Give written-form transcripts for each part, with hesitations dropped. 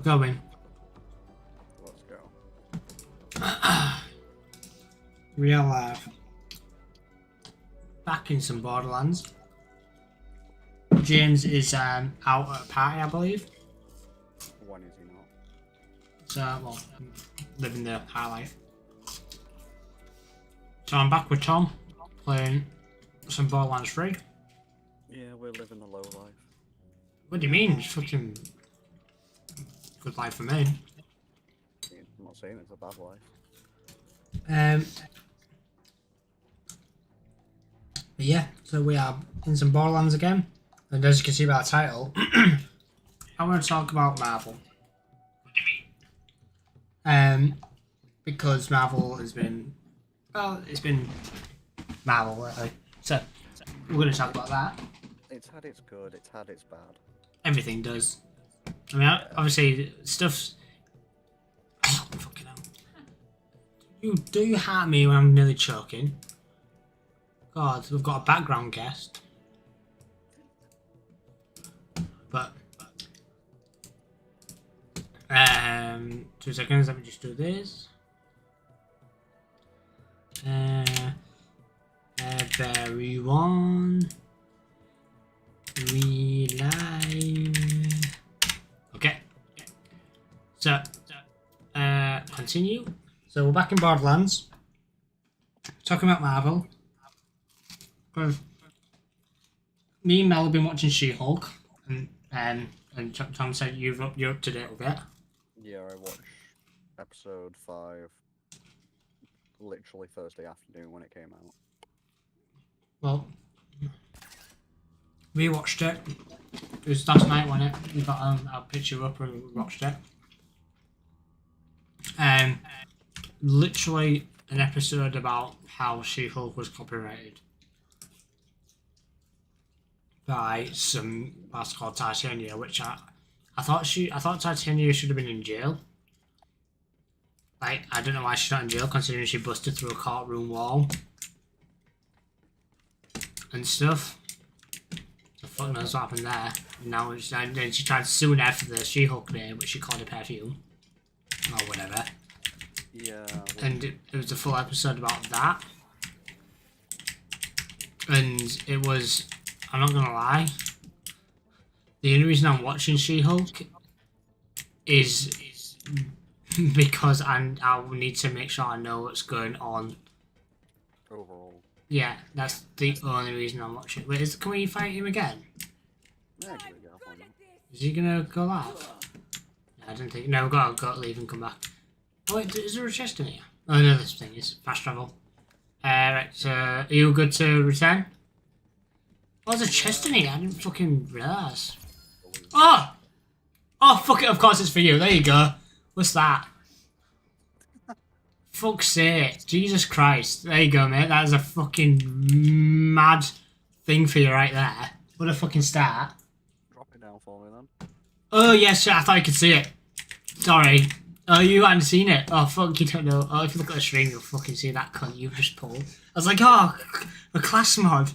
going. Let's go. Real life. Back in some Borderlands. James is out at a party, I believe. When is he not? So, well, living the high life. So I'm back with Tom, playing some Borderlands 3. Yeah, we're living the low life. What do you mean? It's fucking good life for me. I'm not saying it's a bad life. But yeah, so we are in some Borderlands again. And as you can see by the title, I want to talk about Marvel. Because Marvel has been, well, it's been Marvel lately. So we're going to talk about that. It's had its good, it's had its bad. Everything does. I mean, obviously, stuff's... Oh, fucking hell. Do you hurt me when I'm nearly choking? God, we've got a background guest. But... 2 seconds, let me just do this. Everyone... We live. Okay. So, continue. So we're back in Borderlands. Talking about Marvel. Because me and Mel have been watching She-Hulk, and Tom said you're up to date with it. Yeah, I watched episode 5 literally Thursday afternoon when it came out. Well, we watched it. It was last night, wasn't it? We got our picture up and we watched it. Literally an episode about how She-Hulk was copyrighted by some boss called Titania, which I thought Titania should have been in jail. Like, I don't know why she's not in jail, considering she busted through a courtroom wall and stuff. So fuck knows what happened there. And now then she tried suing her for the She-Hulk name, which she called a perfume or whatever. Yeah. And it was a full episode about that. And it was, I'm not gonna lie, the only reason I'm watching She-Hulk is because I need to make sure I know what's going on. Overall. Yeah, that's the only reason I'm watching. Wait, can we fight him again? Yeah, give it a go. Is he gonna go live? No, I don't think. No, we've got to leave and come back. Oh wait, is there a chest in here? Oh no, this thing is fast travel. Right, so are you good to return? Oh, there's a chest in here. I didn't fucking realise. Oh! Oh, fuck it, of course it's for you. There you go. What's that? Fuck's sake. Jesus Christ. There you go, mate. That is a fucking mad thing for you right there. What a fucking start. Drop it down for me then. Oh, yes, I thought I could see it. Sorry. Oh, you hadn't seen it. Oh, fuck, you don't know. Oh, if you look at the string, you'll fucking see that cunt you've just pulled. I was like, oh, a class mod.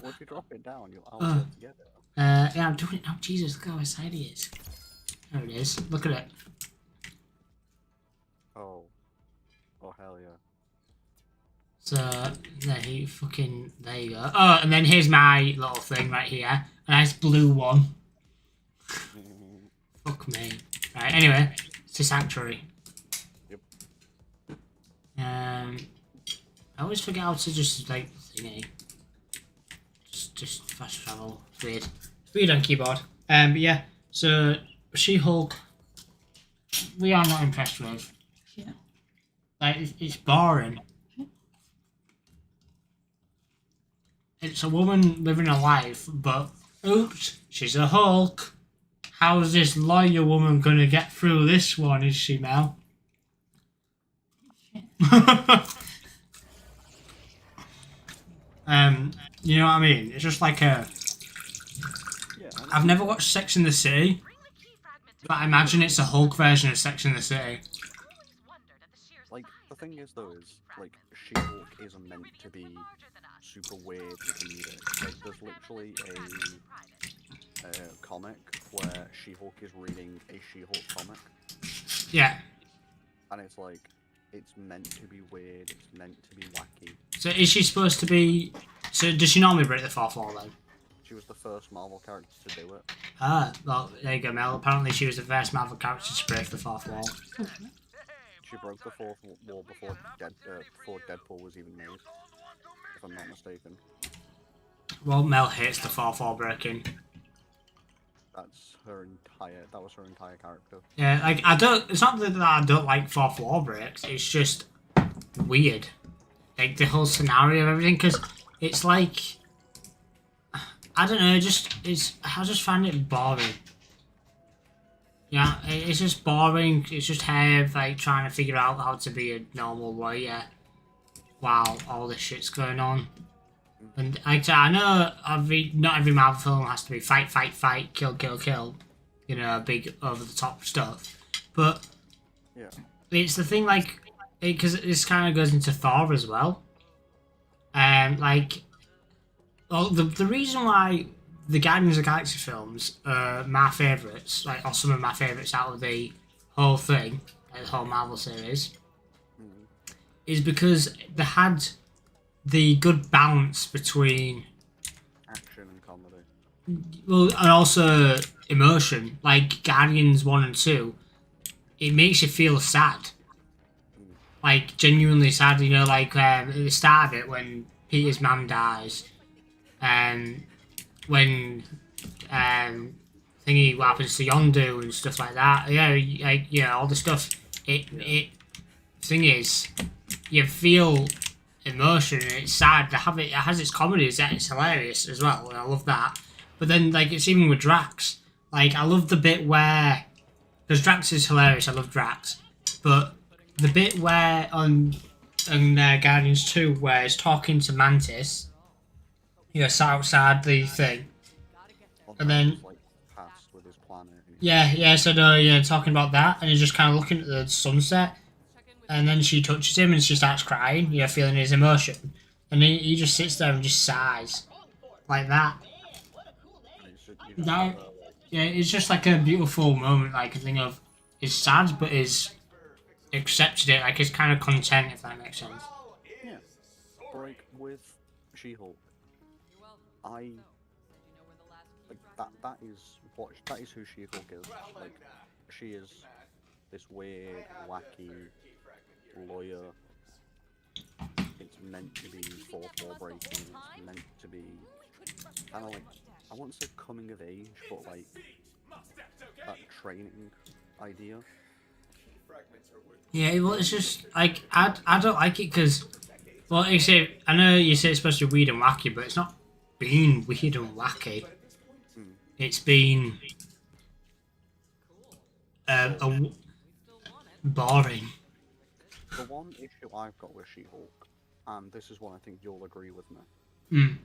Well, if you drop it down, you'll be able to get it. Yeah, I'm doing it now. Jesus, look how excited he is. There it is. Look at it. Oh. Oh, hell yeah. So, there you you go. Oh, and then here's my little thing right here. A nice blue one. Fuck me. Right, anyway, it's a sanctuary. Yep. I always forget how to just, like, thingy. Just fast travel. It's weird. It's weird on keyboard. But yeah, so She-Hulk, we are not impressed with. Yeah. Like, it's boring. It's a woman living a life, but oops, she's a Hulk. How's this lawyer woman gonna get through this one, is she, Mel? You know what I mean? It's just like a... Yeah, I've never watched Sex and the City, but I imagine it's a Hulk version of Sex and the City. like, the thing is though is, like, She-Hulk isn't meant to be super weird and comedic. Like, there's literally comic where She-Hulk is reading a She-Hulk comic, Yeah. and it's like, it's meant to be weird, it's meant to be wacky. So is she supposed to be... So does she normally break the fourth wall then? She was the first Marvel character to do it. Ah, well, there you go, Mel. Apparently she was the first Marvel character to break the fourth wall. She broke the fourth wall before Deadpool was even made, if I'm not mistaken. Well, Mel hates the fourth wall breaking. That was her entire character. Yeah, like, I don't... It's not that I don't like fourth wall breaks. It's just weird. Like, the whole scenario of everything, because it's like... I don't know, I just find it boring. Yeah, it's just boring. It's just her, like, trying to figure out how to be a normal warrior while all this shit's going on. And I know not every Marvel film has to be fight, fight, fight, kill, kill, kill. You know, big over-the-top stuff. But yeah, it's the thing, like, because this kind of goes into Thor as well. Like, well, the reason why the Guardians of the Galaxy films are my favourites, like, or some of my favourites out of the whole thing, like the whole Marvel series, is because they had the good balance between action and comedy. well, and also emotion. Like Guardians 1 and 2, it makes you feel sad. Like, genuinely sad, you know, like at the start of it when Peter's mum dies, when thingy what happens to Yondu and stuff like that. Yeah, like, yeah, all the stuff. It thing is, you feel emotion and it's sad. It has its comedy, it's hilarious as well, and I love that. But then, like, it's even with Drax. Like, I love the bit where, because Drax is hilarious, I love Drax, but the bit where on Guardians 2 where he's talking to Mantis, you know, sat outside the thing, and then Like, passed with his planet. yeah, so no, yeah, talking about that, and he's just kind of looking at the sunset, and then she touches him and she starts crying, you know, feeling his emotion, and he just sits there and just sighs, like that. That, yeah, it's just like a beautiful moment, like a thing of, it's sad, but is accepted it, like, it's kind of content, if that makes sense. Yeah. Like, with She-Hulk, like, that is who She-Hulk is. Like, she is this weird, wacky lawyer. It's meant to be fourth wall breaking. It's meant to be kind of like, I won't say coming of age, but like that training idea. Yeah, well, it's just like I don't like it because, well, you say, I know you say it's supposed to be weird and wacky, but it's not been weird and wacky. It's been boring. The one issue I've got with She-Hulk, and this is one I think you'll agree with me.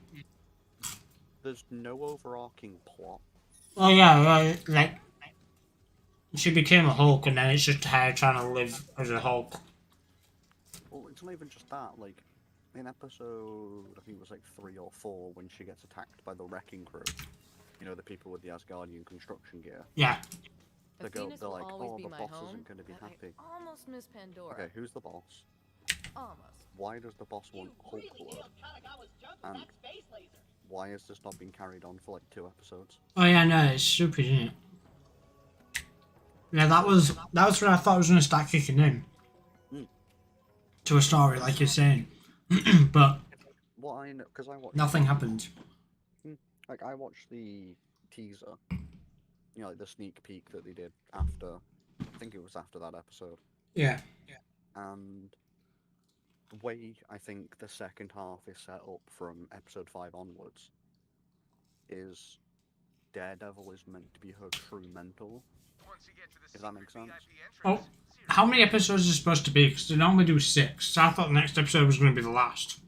There's no overarching plot. Oh yeah, like she became a Hulk, and then it's just her trying to live as a Hulk. Well, it's not even just that. Like, in episode, I think it was like 3 or 4, when she gets attacked by the wrecking crew. You know, the people with the Asgardian construction gear. Yeah. They're like, oh, the boss isn't going to be happy. Almost miss Pandora. Okay, who's the boss? Almost. Why does the boss want Hulk blood? And why has this not been carried on for like 2 episodes? Oh yeah, no, it's stupid, isn't it? Yeah, that was what I thought was going to start kicking in to a story, like you're saying, but What I know, because I watched nothing happened. Like, I watched the teaser, you know, like the sneak peek that they did after, I think it was after that episode. Yeah. And the way I think the second half is set up from episode 5 onwards is Daredevil is meant to be her true mentor. Does that make sense? Oh, how many episodes is it supposed to be? Because they normally do 6. So I thought the next episode was going to be the last.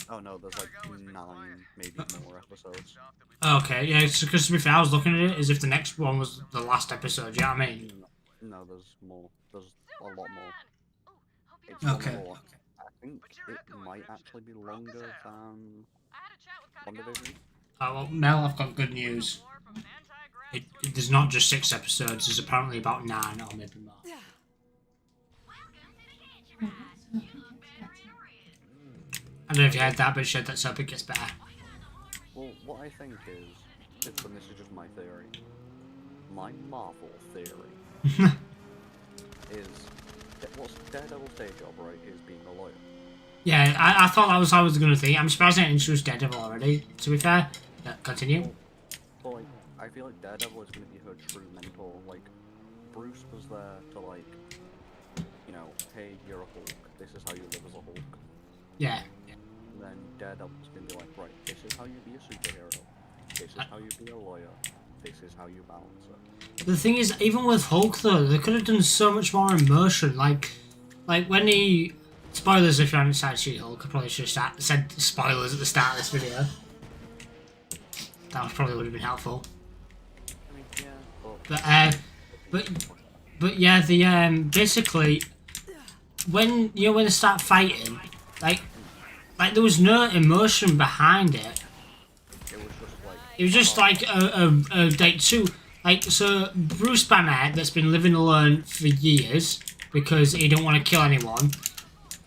Oh no, there's like 9, maybe more episodes. Okay, yeah, because to be fair, I was looking at it as if the next one was the last episode, you know what I mean? No, there's more. There's a lot more. It's Okay. more. I think it might actually be longer than WandaVision. Oh, well, Mel, I've got good news. There's not just 6 episodes, there's apparently about 9 or maybe more. I don't know if you heard that, but shit, that's up, it gets better. Well, what I think is, and this is just my theory, my Marvel theory is, what's Daredevil's day job, right, is being a lawyer. Yeah, I thought that was how I was going to think. I'm surprised I didn't introduce Daredevil already, to be fair. Yeah, continue. Well, like, I feel like Daredevil is going to be her true mentor. Like, Bruce was there to, like, you know, hey, you're a Hulk. This is how you live as a Hulk. Yeah. And then Daredevil's going to be like, right, this is how you be a superhero. This is how you be a lawyer. This is how you balance it. The thing is, even with Hulk, though, they could have done so much more immersion. Like when he... Spoilers if you haven't started She-Hulk. I probably should have said spoilers at the start of this video. That probably would have been helpful. I mean, yeah, But yeah, the basically when they start fighting, like there was no emotion behind it. It was just like a like two so Bruce Banner, that's been living alone for years because he don't want to kill anyone,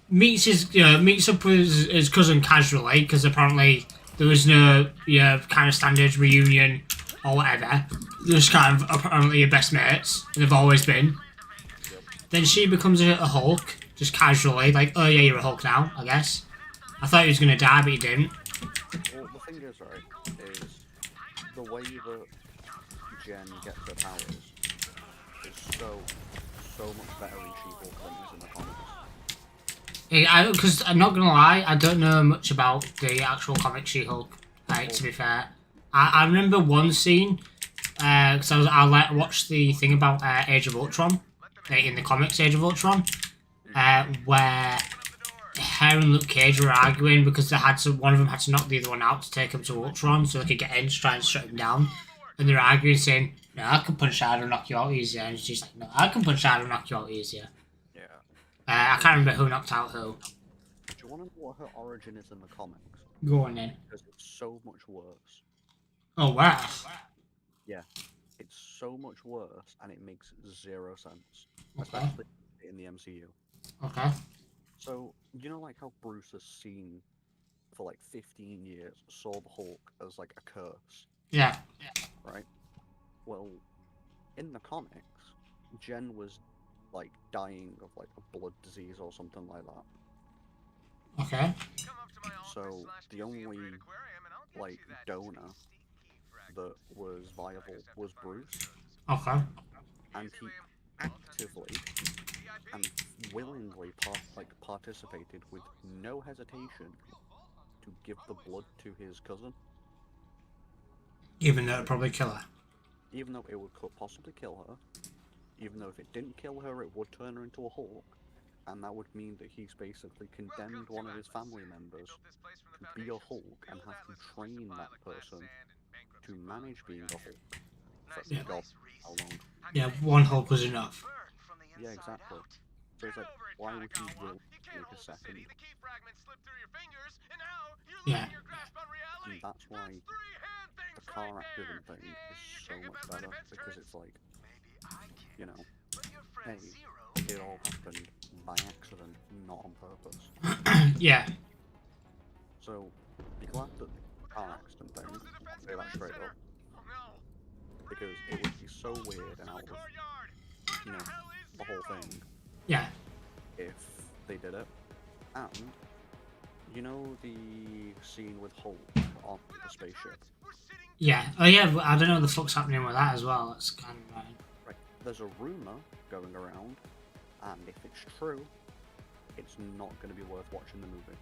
meets up with his cousin casually because apparently there was no kind of standard reunion or whatever. They're just kind of apparently your best mates, and they've always been. Then she becomes a Hulk, just casually, like, oh yeah, you're a Hulk now, I guess. I thought he was gonna die, but he didn't. Well, the thing is, right, is the way that Jen gets her powers is so much better in She-Hulk than it is in the comics. Because I'm not gonna lie, I don't know much about the actual comic She-Hulk. Like, to be fair, I remember one scene because I watched the thing about Age of Ultron, in the comics Age of Ultron, where her and Luke Cage were arguing because one of them had to knock the other one out to take him to Ultron so they could get in to try and shut him down, and they're arguing saying, "No, I can punch harder and knock you out easier," and she's like, "No, I can punch harder and knock you out easier." I can't remember who knocked out who. Do you want to know what her origin is in the comics? Go on then. Because it's so much worse. Oh wow. Yeah, it's so much worse, and it makes zero sense, Okay. especially in the MCU. Okay. So, you know, like how Bruce has seen for like 15 years saw the Hulk as like a curse, Yeah. right? Well, in the comics, Jen was like dying of like a blood disease or something like that. Okay. So the only like donor that was viable was Bruce, Okay. and he actively and willingly participated with no hesitation to give the blood to his cousin, Even though it'd probably kill her. even though it would possibly kill her, even though if it didn't kill her it would turn her into a Hulk, and that would mean that he's basically condemned one of his family members to be a Hulk and have to train that person to manage being a Hulk for Yeah. God how long. Yeah, one Hulk was enough. Yeah, exactly. So it's like, why would you will make a second? Yeah. And that's why the car accident thing is so much better, because it's like, you know, hey, it all happened by accident, not on purpose. Yeah. So, be glad that the car accident thing, I'll say that straight up, because it would be so weird and out of, you know, the whole thing Yeah. if they did it. And, you know the scene with Hulk on the spaceship? Yeah. Oh yeah, but I don't know what the fuck's happening with that as well. That's kind of annoying. Right, there's a rumour going around, and if it's true, it's not going to be worth watching the movie.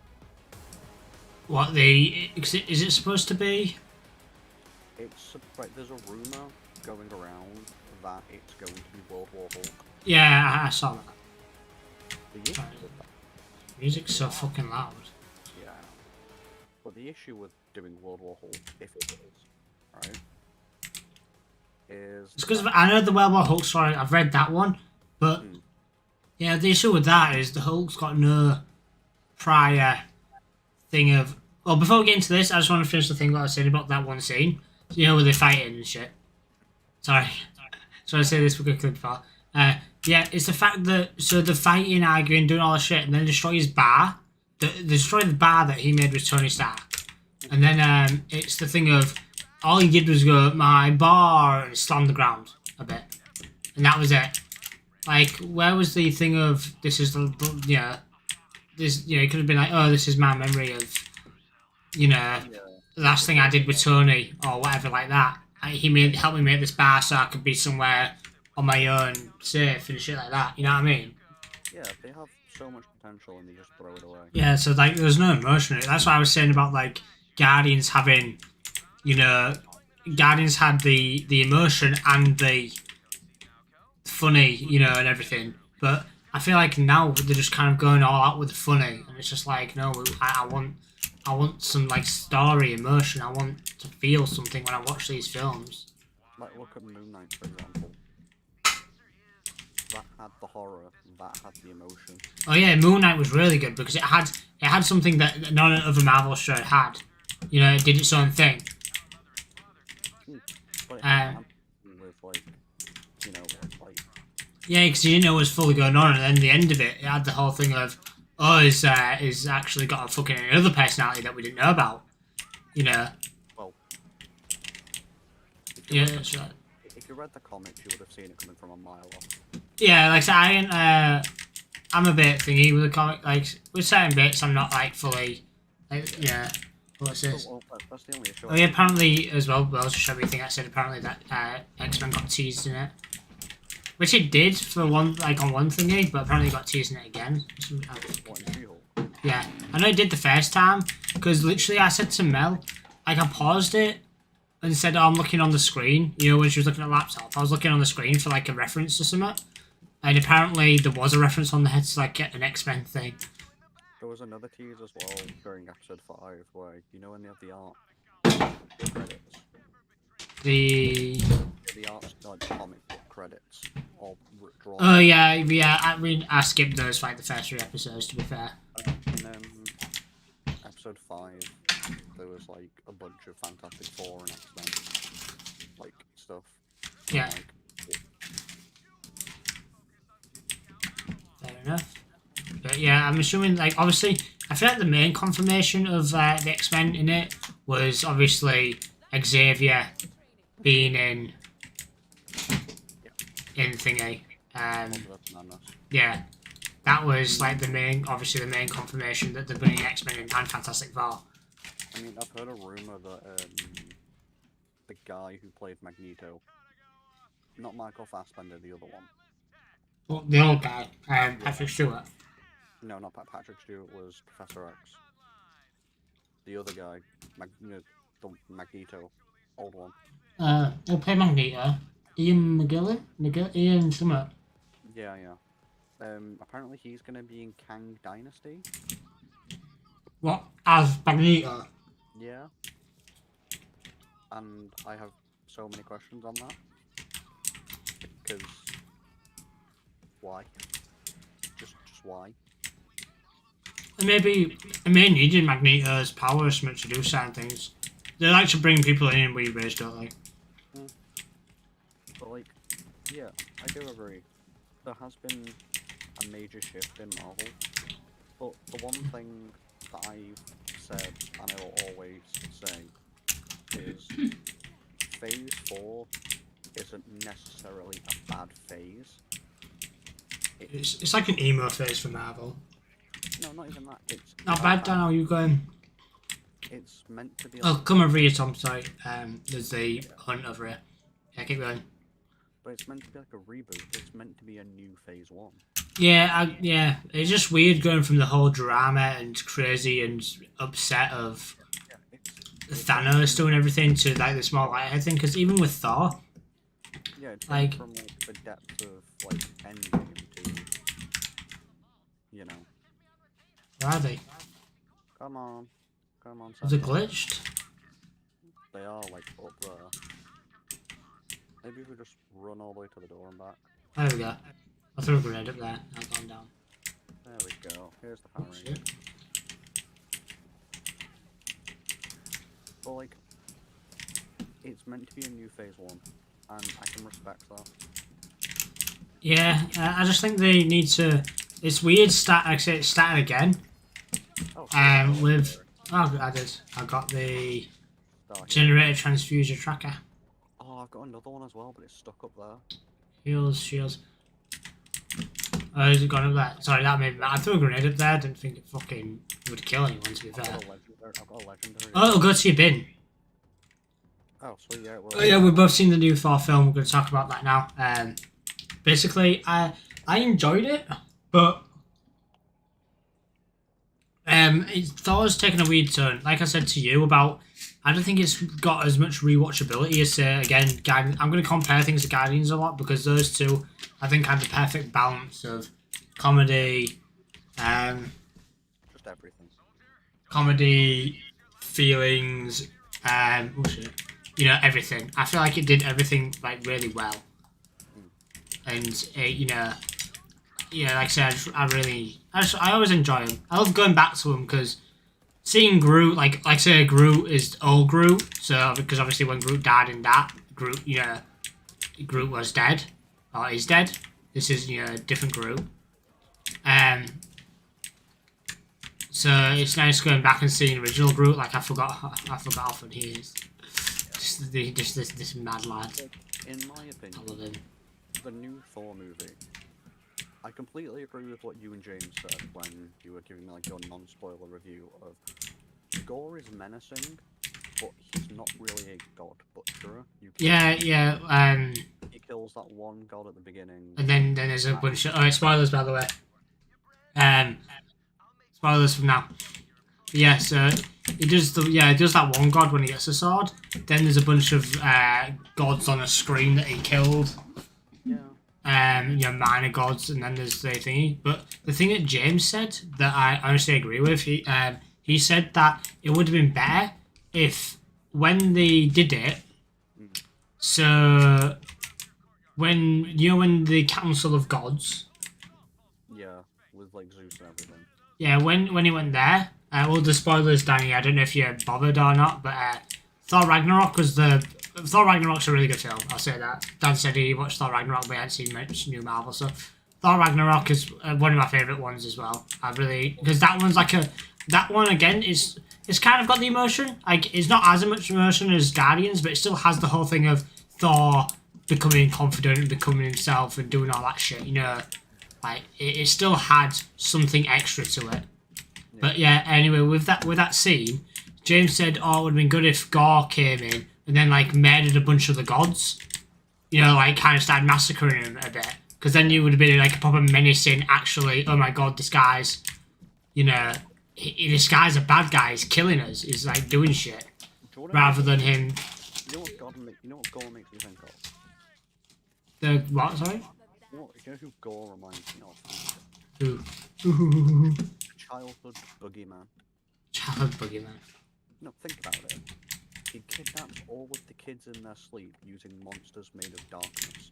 What is it supposed to be? It's right. There's a rumor going around that it's going to be World War Hulk. Yeah, I saw that. The issue Sorry. with that, Music's so fucking loud. yeah. But the issue with doing World War Hulk, if it is, right, is It's because I know the World War Hulk story. I've read that one, but yeah, the issue with that is the Hulk's got no prior thing of Well, before we get into this, I just want to finish the thing that I was saying about that one scene. You know, where they're fighting and shit. Sorry. So I say this quickly before. Yeah, it's the fact that so they're fighting, arguing, doing all the shit, and then destroy his bar. They destroy the bar that he made with Tony Stark, and then it's the thing of all he did was go my bar and slam the ground a bit, and that was it. Like, where was the thing of this is the this it could have been like, oh, this is my memory of the last thing I did with Tony or whatever like that. He helped me make this bar so I could be somewhere on my own, safe and shit like that. You know what I mean? Yeah, they have so much potential and they just throw it away. Yeah, so like there's no emotion in it. That's what I was saying about like Guardians having, Guardians had the emotion and the funny, and everything. But I feel like now they're just kind of going all out with the funny, and it's just like, no, I want some like story, emotion. I want to feel something when I watch these films. Like, look at Moon Knight, for example. That had the horror, that had the emotion. Oh yeah, Moon Knight was really good because it had something that none other Marvel show had. It did its own thing. But it had with like yeah, because you didn't know what was fully going on, and then the end of it had the whole thing of, oh, he's actually got a fucking another personality that we didn't know about. Well, yeah, that's right. If you read the comics, you would have seen it coming from a mile off. Yeah, like I'm a bit thingy with the comic. Like with certain bits, I'm not like fully. What's this? Well, that's the only issue. Oh yeah, apparently as well. Well, just show me a thing I said. Apparently that X-Men got teased in it, which it did for one, like on one thingy, but apparently it got teased in it again. Yeah, I know it did the first time because literally I said to Mel, like I paused it and said, oh, I'm looking on the screen. When she was looking at the laptop, I was looking on the screen for like a reference to something. And apparently there was a reference on there to like an X-Men thing. There was another tease as well during episode 5 where, when they have the art credits. The art, like comic book credits, all drawn. Oh yeah. I mean, I skipped those like the first 3 episodes. To be fair. In episode 5, there was like a bunch of Fantastic Four and X-Men, like stuff. Yeah. Fair enough. But yeah, I'm assuming, like, obviously, I feel like the main confirmation of the X-Men in it was obviously Xavier being in thingy. Yeah, that was like the main confirmation that they're bringing X-Men in and Fantastic Four. I mean, I've heard a rumor that the guy who played Magneto, not Michael Fassbender, the other one. Well, the old guy, Patrick Stewart. No, not Patrick Stewart, was Professor X. The other guy, the Magneto, old one. He'll play Magneto. Ian McGillen? Ian Summit. Yeah. Apparently he's gonna be in Kang Dynasty. What? As Magneto? Yeah. And I have so many questions on that. Because... why? Just why? Maybe needed Magneto's power so much to do certain things. They like to bring people in weird ways, don't they? But like, yeah, I do agree. There has been a major shift in Marvel. But the one thing that I've said, and I will always say, is Phase 4 isn't necessarily a bad phase. It's like an emo phase for Marvel. No, not even that. It's not bad, Dan. How are you going? It's meant to be. Oh, come over here, Tom. Sorry. There's the hunt over here. Yeah, keep going. But it's meant to be like a reboot. It's meant to be a new Phase 1. Yeah. It's just weird going from the whole drama and crazy and upset of Thanos doing everything to like the small lighthead thing. Because even with Thor, yeah, it's like from like the depths of like Endgame to, where are they? Come on. Is it glitched? They are like up there. Maybe if we just run all the way to the door and back. There we go. I threw a grenade up there. I've gone down. There we go. Here's the power. But like, it's meant to be a new phase 1, and I can respect that. Yeah, I just think they need to. It's weird. Actually, it started again. Oh, With I got the Start here. generator transfuser tracker. Oh, I've got another one as well, but it's stuck up there. Heals, shields. Oh, has it gone up there? Sorry, that made me mad. I threw a grenade up there. I didn't think it fucking would kill anyone, to be fair. I've got a legendary. Oh, it'll go to your bin. Oh, sweet, yeah, it will. Oh, yeah, we've both seen the new Thor film. We're going to talk about that now. Basically, I enjoyed it, but Thor's taken a weird turn. Like I said to you about, I don't think it's got as much rewatchability as, again, Guardians. I'm going to compare things to Guardians a lot because those two, I think, had the perfect balance of comedy, Just everything. comedy, feelings, you know, everything. I feel like it did everything like really well, and like I said, I always enjoy them. I love going back to them because seeing Groot, like I say, Groot is old Groot. So because obviously when Groot died in that, Groot was dead, or is dead. This is a different Groot. So it's nice going back and seeing original Groot. Like I forgot how fun he is. Just this mad lad. In my opinion, I love him. the new Thor movie, I completely agree with what you and James said when you were giving me like your non-spoiler review of Gore is menacing, but he's not really a god butcherer. Yeah. He kills that one god at the beginning. And then there's a bunch of spoilers, by the way. Spoilers from now. Yeah, so it does that one god when he gets a sword. Then there's a bunch of gods on a screen that he killed. Yeah. Minor gods, and then there's the thingy. But the thing that James said that I honestly agree with, he said that it would have been better if when they did it. So when the Council of Gods. Yeah, with like Zeus and everything. Yeah, when he went there. Well, the spoilers, Danny. I don't know if you're bothered or not, but Thor Ragnarok Thor Ragnarok's a really good film. I'll say that. Dan said he watched Thor Ragnarok, but he hadn't seen much new Marvel stuff. Thor Ragnarok is one of my favourite ones as well. Because that one's that one again is it's kind of got the emotion. Like it's not as much emotion as Guardians, but it still has the whole thing of Thor becoming confident and becoming himself and doing all that shit. Like it still had something extra to it. But yeah, anyway, with that scene, James said, "Oh, it would have been good if Gore came in and then like murdered a bunch of the gods, like kind of started massacring them a bit, because then you would have been like a proper menacing. Actually, oh my god, this guy's, this guy's a bad guy. He's killing us. He's like doing shit, rather than him." You know what Gore makes me think of? The what? Sorry. You know who Gore reminds me of? Who? Childhood boogeyman. Childhood boogeyman. No, think about it. He kidnaps all of the kids in their sleep using monsters made of darkness.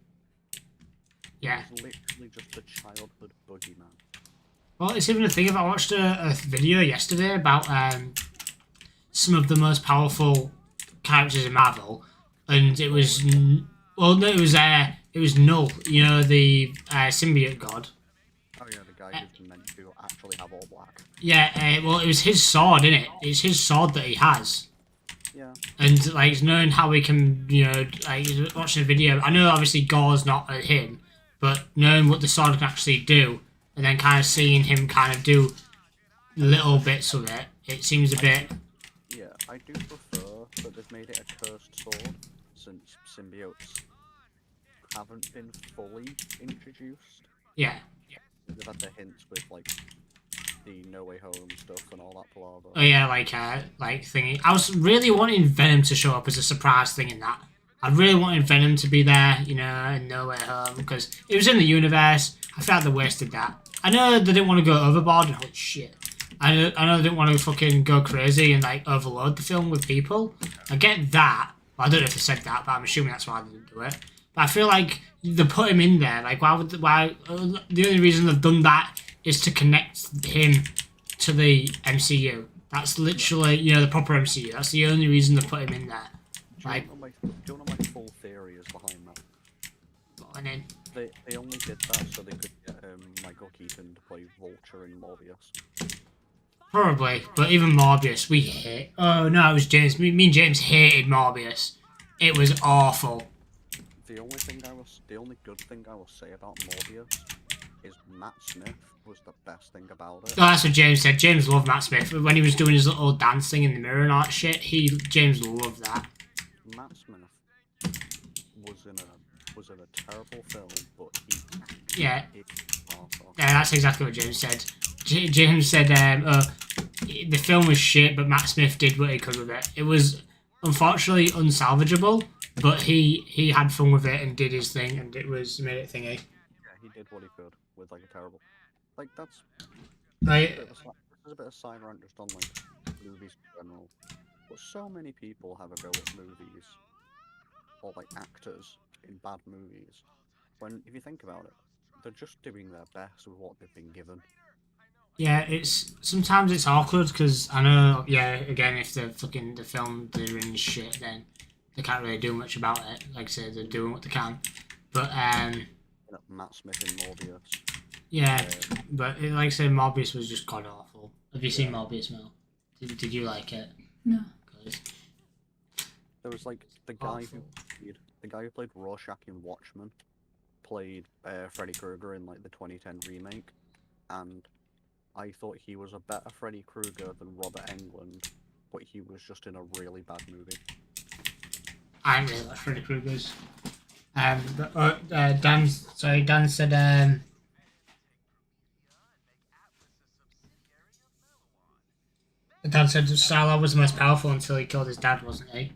Yeah. He's literally just a childhood boogeyman. Well, it's even a thing. I watched a video yesterday about some of the most powerful characters in Marvel, and it was it was Null. The symbiote god. Oh yeah, the guy who's meant to actually have all black. Yeah, well, it was his sword, innit? It's his sword that he has. Yeah. And, like, knowing how he can, like, watching a video, I know obviously Gore's not at him, but knowing what the sword can actually do, and then kind of seeing him kind of do little bits of it, it seems a bit... Yeah, I do prefer that they've made it a cursed sword, since symbiotes haven't been fully introduced. Yeah. They've had the hints with, like, the No Way Home stuff and all that palaver. Oh yeah, like thingy. I was really wanting Venom to show up as a surprise thing in that. I really wanted Venom to be there, in No Way Home, because it was in the universe. I felt they wasted that. I know they didn't want to go overboard and holy shit. I know they didn't want to fucking go crazy and like overload the film with people. I get that. Well, I don't know if they said that, but I'm assuming that's why they didn't do it. But I feel like they put him in there. Like, why? The only reason they've done that is to connect him to the MCU. That's literally, you know, the proper MCU. That's the only reason they put him in there. Like, do you know my full theory is behind that? and then They only did that so they could get Michael Keaton to play Vulture in Morbius. probably, but even Morbius, we hate. Oh no, it was James. Me and James hated Morbius. It was awful. The only good thing I will say about Morbius is Matt Smith was the best thing about it. Oh, that's what James said. James loved Matt Smith when he was doing his little dance thing in the mirror and all that shit. James loved that. Matt Smith was in a terrible film, but he Yeah. awesome. Yeah, that's exactly what James said. James said, the film was shit, but Matt Smith did what he could with it. It was unfortunately unsalvageable, but he had fun with it and did his thing, and it made it thingy. Yeah, he did what he could with like a terrible. Like that's. Like, There's a bit of side rant just on like movies in general, but so many people have a go at movies or like actors in bad movies. When if you think about it, they're just doing their best with what they've been given. yeah, sometimes it's awkward because I know, yeah, again, if the film they're in shit, then they can't really do much about it. Like I said, they're doing what they can, but You know, Matt Smith in Morbius. yeah, but like I said, Morbius was just god awful. Have you seen Morbius, Mel? Did you like it? No. There was like the guy who played Rorschach in Watchmen, played Freddy Krueger in like the 2010 remake, and I thought he was a better Freddy Krueger than Robert Englund, but he was just in a really bad movie. I didn't really like Freddy Krueger's. Dan said Dan said Star-Lord was the most powerful until he killed his dad, wasn't he?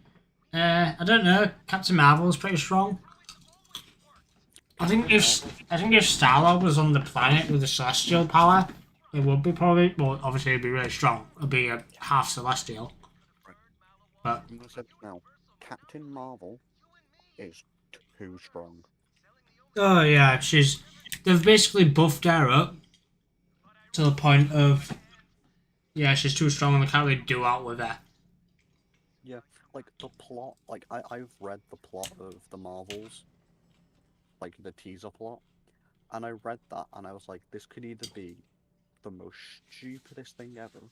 I don't know. Captain Marvel's pretty strong. I think if Star-Lord was on the planet with a celestial power, it would be probably. Well, obviously it'd be really strong. It'd be a half celestial. But I'm gonna say it now, Captain Marvel is too strong. oh yeah, they've basically buffed her up to the point of yeah, she's too strong and they can't really do out with her. Yeah, like the plot, like I've read the plot of the Marvels, like the teaser plot, and I read that and I was like, this could either be the most stupidest thing ever,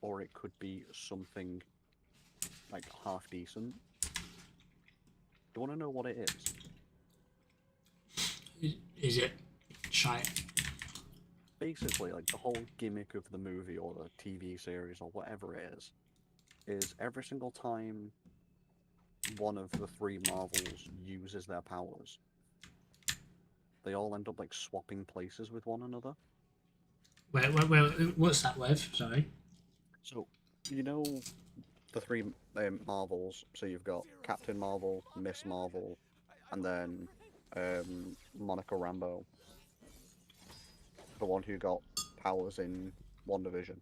or it could be something like half decent. Do you want to know what it is? Is it shite? Basically, like the whole gimmick of the movie or the TV series or whatever it is every single time one of the three Marvels uses their powers, they all end up like swapping places with one another. Wait, what's that with? Sorry. So, you know the three Marvels, so you've got Captain Marvel, Miss Marvel, and then Monica Rambeau. The one who got powers in WandaVision.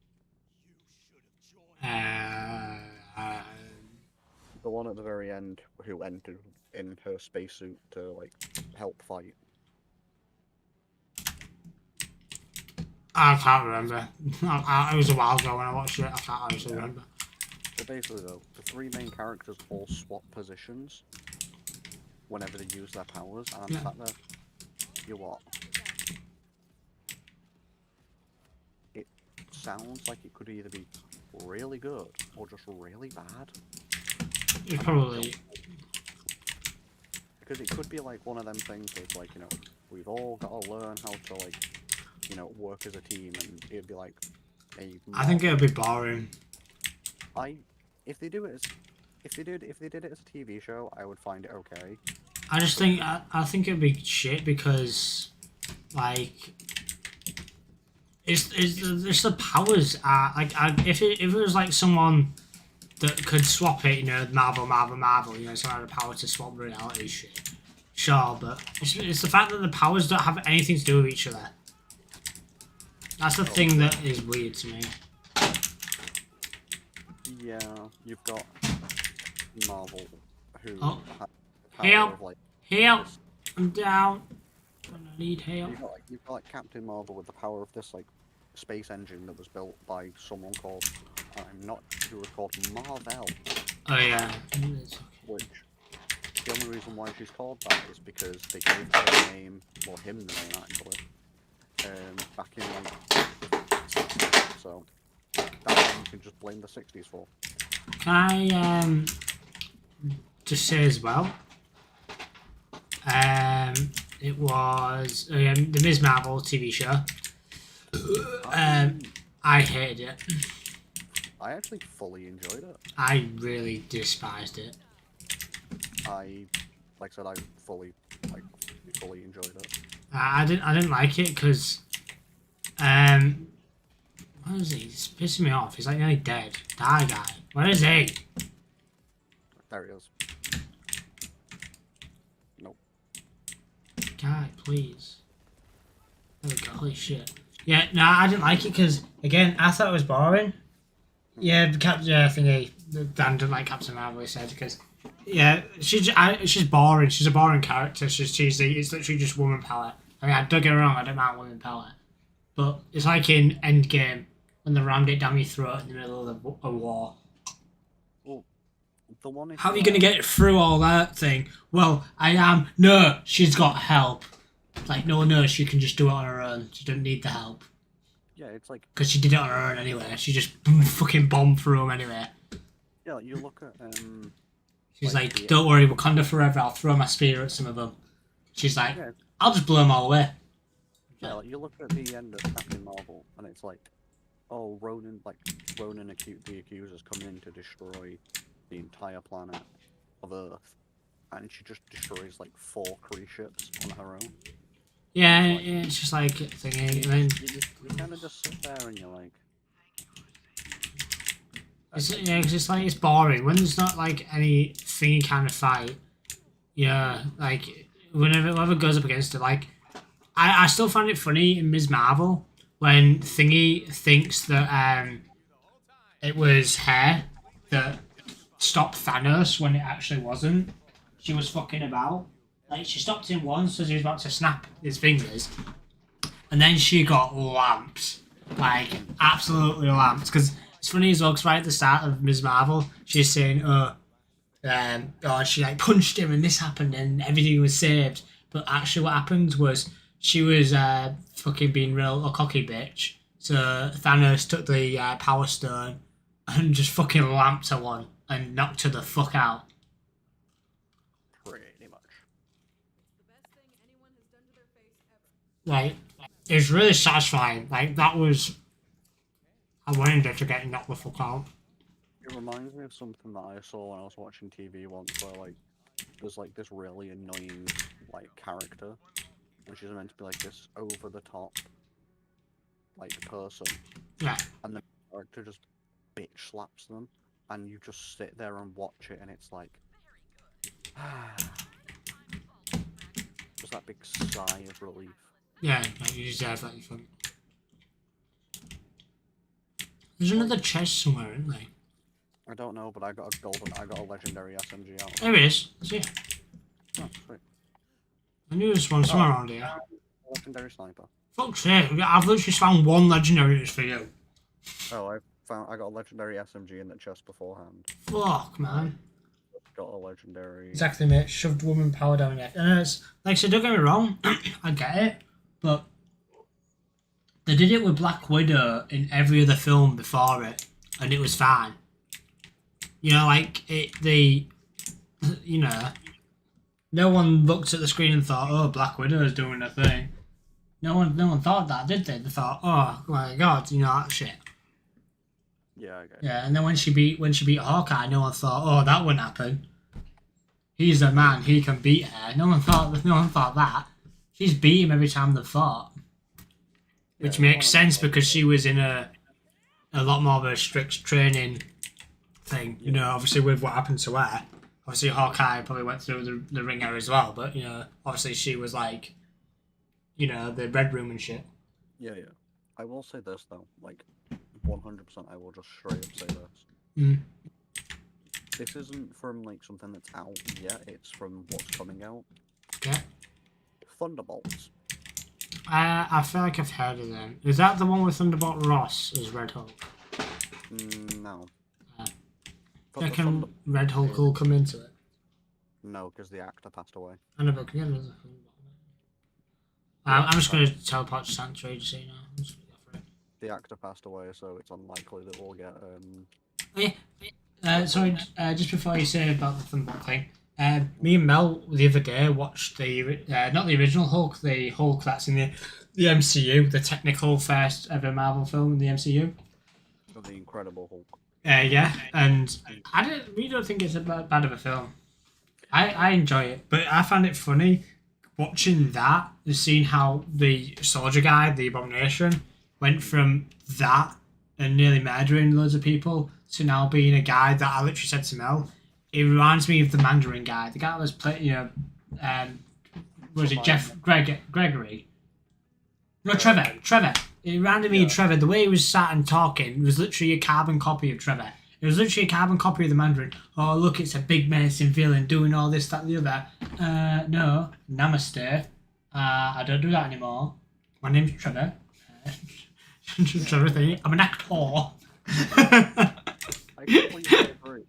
The one at the very end who entered in her spacesuit to like help fight. I can't remember. It was a while ago when I watched it. I can't honestly remember. But basically, though, the three main characters all swap positions whenever they use their powers, and I'm sat there. You what? It sounds like it could either be really good or just really bad. It's probably because it could be like one of them things where it's like, you know, we've all got to learn how to like, you know, work as a team, and it'd be like I think it would be boring. If they did it as a TV show, I would find it okay. I just think I think it'd be shit because like it's the powers are like if it was like someone that could swap it, you know, Marvel, you know, someone had the power to swap reality shit. Sure, but it's the fact that the powers don't have anything to do with each other. That's the thing that is weird to me. Yeah, you've got Marvel, who Oh. have Help! of, like, Help! I'm down. I need help. you've got like Captain Marvel with the power of this like space engine that was built by someone called, I'm not sure who was called Marvel, Oh yeah. It's okay. which the only reason why she's called that is because they gave her the name, or him the name actually, back in like, so that one you can just blame the 60s for. Can I just say as well? It was the Ms. Marvel TV show. I hated it. I actually fully enjoyed it. I really despised it. Like I said, I fully enjoyed it. I didn't like it because what is he? He's pissing me off. He's like nearly dead. Die guy. Where is he? There he is. Nope. Guy, please. There we go. Holy shit. Yeah, no, I didn't like it because again, I thought it was boring. Yeah, thingy. Dan didn't like Captain Marvel. He said because yeah, she's boring. She's a boring character. She's cheesy. It's literally just woman power. I mean, don't get me wrong. I don't mind woman power, but it's like in Endgame when they rammed it down your throat in the middle of a war. Well, the one. How are you gonna get through all that thing? Well, I am. No, she's got help. Like no, she can just do it on her own. She doesn't need the help. Yeah, it's like because she did it on her own anyway. She just fucking bombed through them anyway. Yeah, like you look at She's like, don't worry, Wakanda forever. I'll throw my spear at some of them. She's like, yeah. I'll just blow them all away. Yeah, like you look at the end of Captain Marvel, and it's like, oh, Ronan the Accuser's coming in to destroy the entire planet of Earth, and she just destroys like 4 Kree ships on her own. Yeah, it's just like thingy. And then you kind of just sit there and you're like, it's just like it's boring when there's not like any thingy kind of fight. Yeah, like whoever goes up against it, like I still find it funny in Ms. Marvel when Thingy thinks that it was her that stopped Thanos when it actually wasn't. She was fucking about. Like, she stopped him once as he was about to snap his fingers. And then she got lamped. Like, absolutely lamped. Because it's funny as well, because right at the start of Ms. Marvel, she's saying, she like punched him and this happened and everything was saved. But actually what happened was she was fucking being a cocky bitch. So Thanos took the Power Stone and just fucking lamped her one and knocked her the fuck out. Like, it was really satisfying. Like, that was... I wanted her to get knocked the fuck out. It reminds me of something that I saw when I was watching TV once, where, like, there's, like, this really annoying, like, character, which is meant to be, like, this over-the-top, like, person. Yeah. And the character just bitch slaps them, and you just sit there and watch it, and it's like... just that big sigh of relief. Yeah, you deserve that, you think. There's another chest somewhere, isn't there? I don't know, but I got a legendary SMG out. There it is. See it. Oh, sweet. I knew there was one somewhere around here. Legendary sniper. Fuck's sake, I've literally found one legendary that's for you. Oh, I got a legendary SMG in the chest beforehand. Fuck, man. Got a legendary... Exactly, mate. Shoved woman power down your neck. And it's, like I said, don't get me wrong, I get it, but they did it with Black Widow in every other film before it, and it was fine. You know, like, no one looked at the screen and thought, oh, Black Widow's doing a thing. No one thought that, did they? They thought, oh my god, you know, that shit. Yeah, I get it. Yeah, and then when she beat Hawkeye, no one thought, oh, that wouldn't happen. He's a man, he can beat her. No one thought that. She's beat him every time they fought. Which makes sense because she was in a lot more of a strict training thing. You know, obviously with what happened to her. Obviously Hawkeye probably went through the ringer as well, but, you know, obviously she was like, you know, the Red Room and shit. Yeah. I will say this, though. Like, 100% I will just straight up say this. Mm. This isn't from, like, something that's out yet. It's from what's coming out. Yeah. Thunderbolts. I feel like I've heard of them. Is that the one with Thunderbolt Ross as Red Hulk? No. Do But you the reckon Red Hulk will come into it? No, because the actor passed away. I know, but can you get another Thunderbolt? I'm just going to teleport to Sanctuary to see now. I'm just gonna go for it. The actor passed away, so it's unlikely that we'll get. Oh, yeah. Sorry, just before you say about the Thunderbolt thing, me and Mel the other day watched the not the original Hulk, the Hulk that's in the MCU, the technical first ever Marvel film in the MCU. Of the Incredible Hulk. Yeah, and we don't think it's bad of a film. I enjoy it, but I found it funny watching that and seeing how the soldier guy, the Abomination, went from that and nearly murdering loads of people to now being a guy that I literally said to Mel, it reminds me of the Mandarin guy, the guy that was playing, was it Gregory? No, Trevor. It reminded me of Trevor. The way he was sat and talking was literally a carbon copy of Trevor. It was literally a carbon copy of the Mandarin. Oh, look, it's a big menacing villain doing all this, that, and the other. No, namaste. I don't do that anymore. My name's Trevor. Trevor thing. I'm an actor. I completely agree.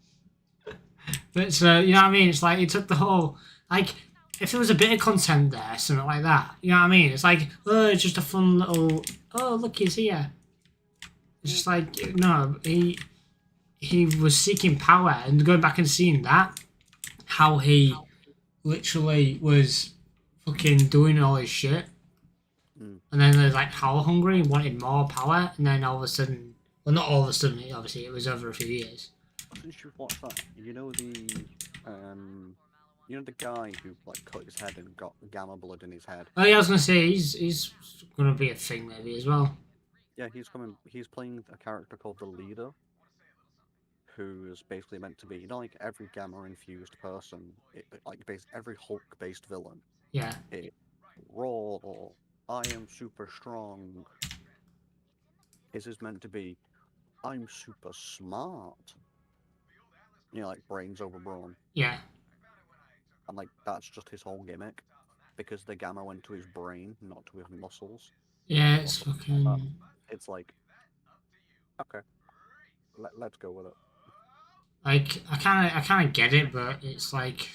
But you know what I mean? It's like it took the whole like. If there was a bit of content there, something like that, you know what I mean? It's like, oh, it's just a fun little, oh, look, he's here. It's just like, no, he was seeking power, and going back and seeing that, how he literally was fucking doing all his shit, and then there's like power hungry and wanted more power, and then all of a sudden, well, not all of a sudden, obviously, it was over a few years. Since you've watched that, you know the guy who like cut his head and got gamma blood in his head. Oh yeah, I was gonna say he's gonna be a thing maybe as well. Yeah, he's coming. He's playing a character called the Leader, who is basically meant to be, like every gamma infused person, every Hulk based villain. Yeah. It raw or I am super strong. His is meant to be I'm super smart. You know, like brains over brawn. Yeah. And like that's just his whole gimmick, because the gamma went to his brain, not to his muscles. Yeah, it's fucking. It's like, okay, let's go with it. Like I kind of get it, but it's like,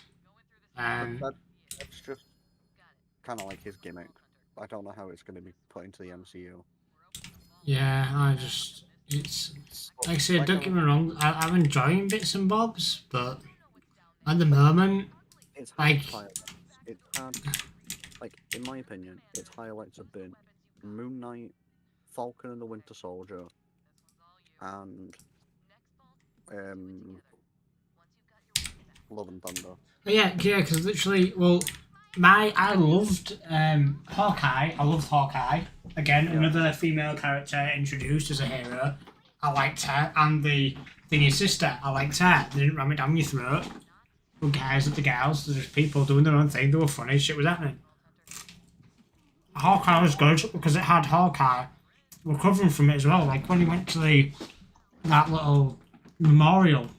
That's just kind of like his gimmick. I don't know how it's going to be put into the MCU. yeah, it's like I said, don't get me wrong, I'm enjoying bits and bobs, but at the moment, It's like, it's had, like in my opinion, its highlights have been Moon Knight, Falcon and the Winter Soldier, and Love and Thunder. yeah, because literally, well, I loved Hawkeye. I loved Hawkeye. Again, another female character introduced as a hero. I liked her, and the Thingy's sister. I liked her. They didn't ram it down your throat. Who cares at the girls? There's just people doing their own thing. They were funny. Shit was happening. Hawkeye was good because it had Hawkeye recovering from it as well. Like when he went to that little memorial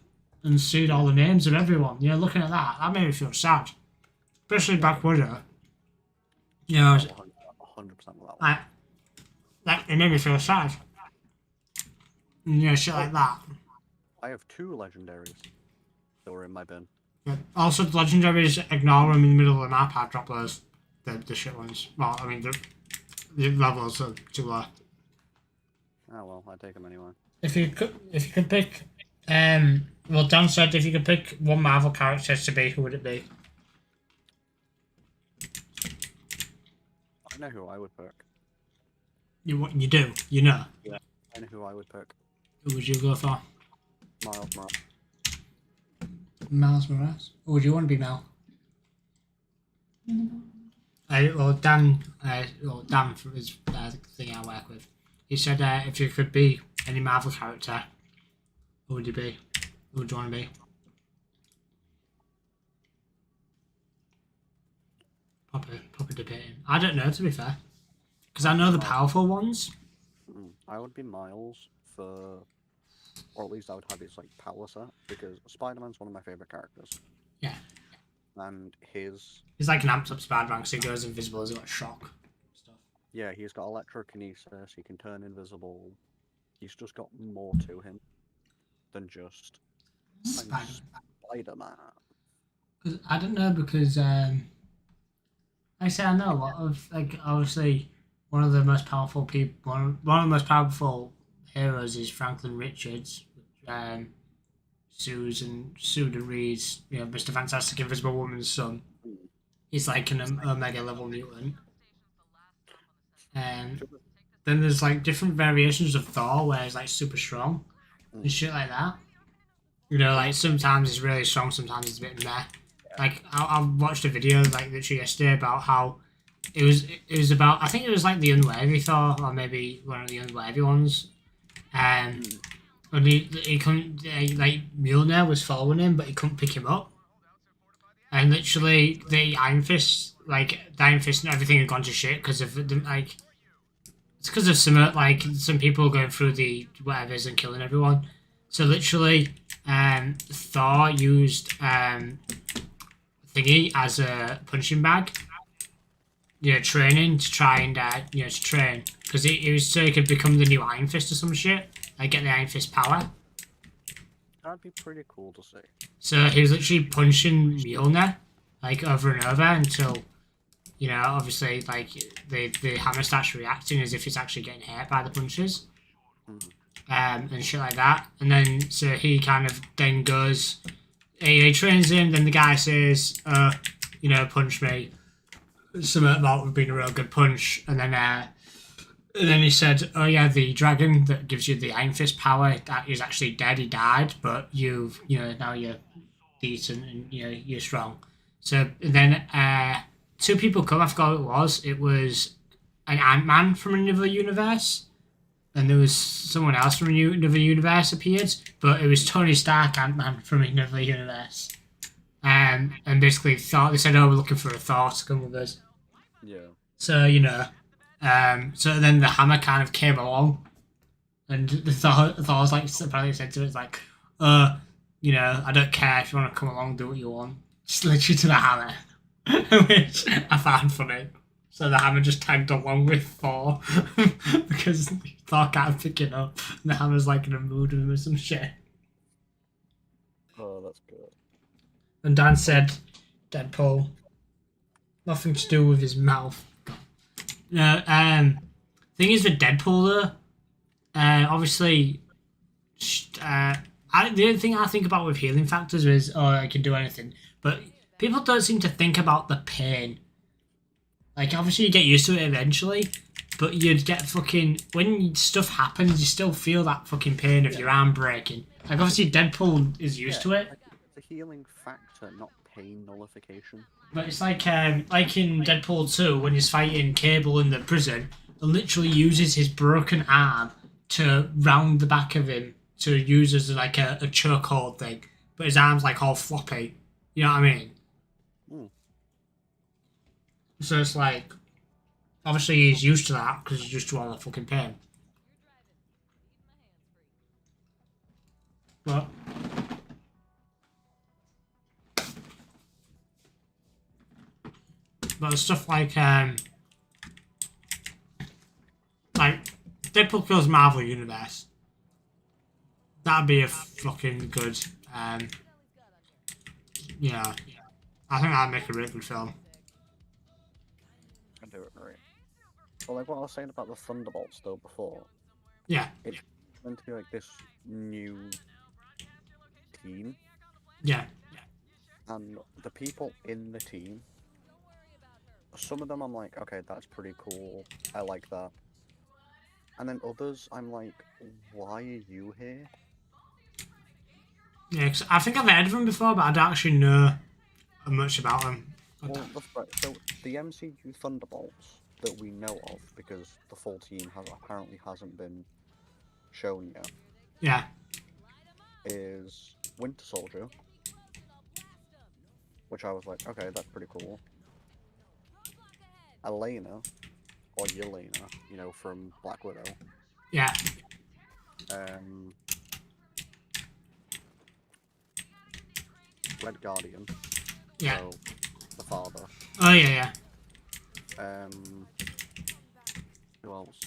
and seen all the names of everyone. You know, looking at that made me feel sad. Especially Black Widow. You know, 100% that it made me feel sad. And, you know, shit like that. I have 2 legendaries that were in my bin. But also, the legendaries, ignore them in the middle of the map. I drop those. The shit ones. Well, I mean, the levels are too low. Oh well, I take them anyway. If you could pick, well, Dan said if you could pick one Marvel character to be, who would it be? I know who I would pick. You do, you know. Yeah, I know who I would pick. Who would you go for? Miles Morales. Miles Morales? Or would you want to be Mel? Well, Dan from his thing I work with, he said if you could be any Marvel character, who would you be? Who would you want to be? Proper debating. I don't know, to be fair, because I know the powerful ones. I would be Miles for, or at least I would have his like power set, because Spider-Man's one of my favorite characters. Yeah. And he's like an amped up Spider-Man because he goes invisible as he got shock stuff. Yeah, he's got electrokinesis, he can turn invisible. He's just got more to him than just I'm Spider-Man. Cause I don't know because like I say I know a lot of like obviously one of the most powerful people one of the most powerful heroes is Franklin Richards, which Susan Reed's Mr. Fantastic Invisible Woman's son. He's like an Omega level mutant. Then there's like different variations of Thor where he's like super strong and shit like that. Like sometimes he's really strong, sometimes he's a bit meh. Like I watched a video like literally yesterday about how it was about I think it was like the unwavy Thor or maybe one of the unwavy ones. And he couldn't like Mjolnir was following him, but he couldn't pick him up. And literally the Iron Fist and everything had gone to shit because of like it's because of some people going through the whatevers and killing everyone. So literally, Thor used thingy as a punching bag. Training to try and to train because he was so he could become the new Iron Fist or some shit. Like get the Iron Fist power. That'd be pretty cool to see. So he was literally punching Mjolnir like over and over until obviously like the hammer starts reacting as if it's actually getting hit by the punches. And shit like that. And then so he kind of then goes he trains him, then the guy says, punch me. Something about being a real good punch, and then he said, "Oh yeah, the dragon that gives you the Iron Fist power that is actually dead. He died, but now you're decent and you're strong." So then two people come. I forgot who it was. It was an Ant-Man from another universe, and there was someone else from another universe appeared, but it was Tony Stark Ant-Man from another universe. And basically they said, "Oh, we're looking for a Thor to come with us." Yeah. So so then the hammer kind of came along, and the Thor's like apparently said to it, like, I don't care if you want to come along, do what you want. Just literally to the hammer, which I found funny. So the hammer just tagged along with Thor because Thor can't pick it up. And the hammer's like in a mood with him or some shit. Oh, that's good. And Dan said, Deadpool, nothing to do with his mouth. No, thing is with Deadpool though, obviously, the only thing I think about with healing factors is, I can do anything, but people don't seem to think about the pain. Like, obviously you get used to it eventually, but you'd get fucking, when stuff happens, you still feel that fucking pain of your arm breaking. Like, obviously Deadpool is used to it. Like, it's a healing factor, not pain nullification. But it's like in Deadpool 2, when he's fighting Cable in the prison, he literally uses his broken arm to round the back of him to use as like a chokehold thing. But his arm's like all floppy. You know what I mean? So it's like, obviously he's used to that because he's used to all the fucking pain. But stuff like Deadpool kills Marvel Universe. That'd be a fucking good I think that'd make a really good film. I do agree. Well, like what I was saying about the Thunderbolts though before. Yeah. It's meant to be like this new team. Yeah. And the people in the team, some of them I'm like, okay, that's pretty cool. I like that. And then others, I'm like, why are you here? Yeah, 'cause I think I've heard of them before, but I don't actually know much about them. Well, that's right. So the MCU Thunderbolts that we know of, because the full team apparently hasn't been shown yet. Yeah. Is Winter Soldier, which I was like, okay, that's pretty cool. Elena, or Yelena, from Black Widow. Yeah. Red Guardian. Yeah. So, the father. Oh yeah. I else?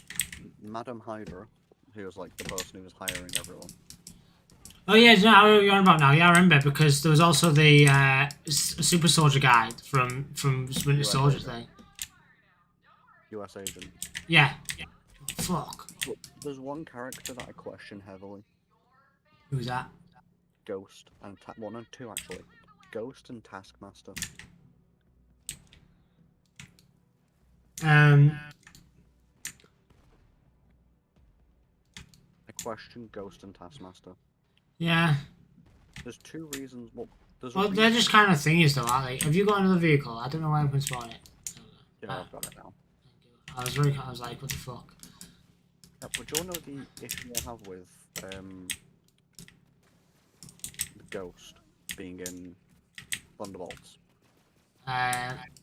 Madam Hydra, who was like the person who was hiring everyone. Oh yeah, no, I know what you're on about now. Yeah, I remember because there was also the super soldier guy from Winter US Soldier agent. thing. US agent. Yeah. Fuck. But there's one character that I question heavily. Who's that? Ghost and well, no, two actually. Ghost and Taskmaster. I question Ghost and Taskmaster. Yeah. There's two reasons. Well, there's Well, a they're reason. just kind of things though, aren't they? Have you got another vehicle? I don't know why I can spawn it. Yeah, I've got it now. I was like, what the fuck? Yeah, but do you know the issue I have with the Ghost being in Thunderbolts?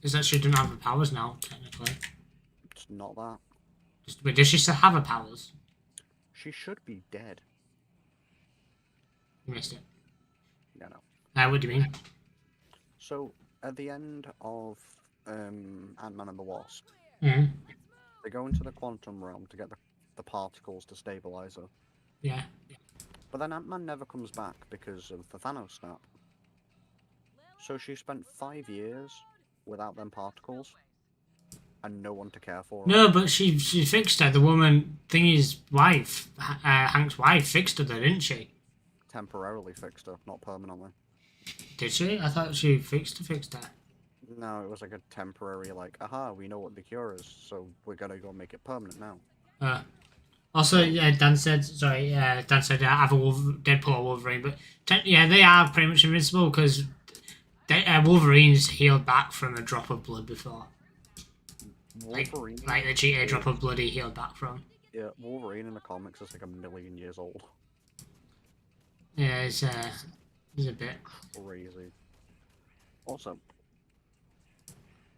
Is that she doesn't have her powers now, technically. It's not that. But does she still have her powers? She should be dead. You missed it. Yeah, no. What do you mean? So at the end of Ant-Man and the Wasp, Mm-hmm. they go into the quantum realm to get the particles to stabilize her. Yeah. But then Ant-Man never comes back because of the Thanos snap. So she spent 5 years without them particles, and no one to care for her. No, but she fixed her. The woman, Thingy's wife, Hank's wife, fixed her though, didn't she? Temporarily fixed her, not permanently. Did she? I thought she fixed her. No, it was like a temporary, like, aha, we know what the cure is, so we're gonna go make it permanent now. Also, yeah, Dan said I have a Deadpool or Wolverine, but yeah, they are pretty much invincible because Wolverine's healed back from a drop of blood before. Wolverine, Like the GTA drop of blood he healed back from. yeah, Wolverine in the comics is like 1,000,000 years old. Yeah, it's a bit. Crazy. Also,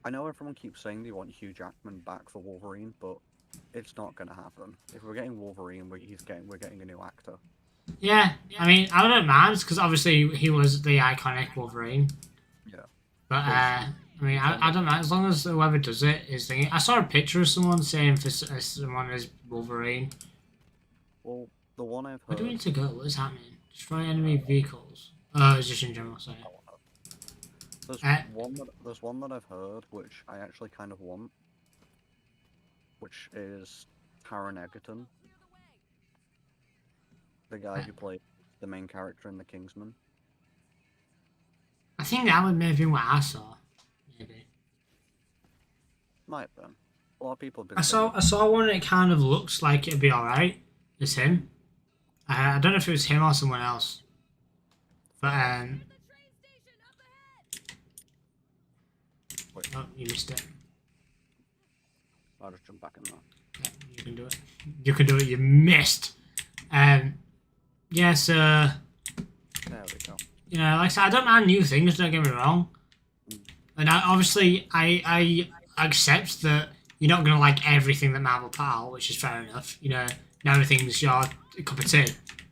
I know everyone keeps saying they want Hugh Jackman back for Wolverine, but it's not gonna happen. If we're getting Wolverine, we're getting a new actor. Yeah, I mean, I don't mind because obviously he was the iconic Wolverine. Yeah. But I mean, I don't mind as long as whoever does it is thinking. I saw a picture of someone saying for someone as Wolverine. Well, the one I've Where heard. do we need to go? What is happening? Destroy enemy vehicles. Oh, it's just in general. Sorry. There's one that I've heard, which I actually kind of want, which is Taron Egerton, the guy who played the main character in The Kingsman. I think that would maybe what I saw. Maybe. Might have been. A lot of people have been I saw one that kind of looks like it'd be alright. It's him. I don't know if it was him or someone else. But Wait, oh, you missed it. I'll just jump back in there. Yeah, you can do it. You can do it. You missed. Yeah. So There we go. you know, like I said, I don't mind new things. Don't get me wrong. And I accept that you're not gonna like everything that Marvel put out, which is fair enough. You know, not everything's your cup of tea.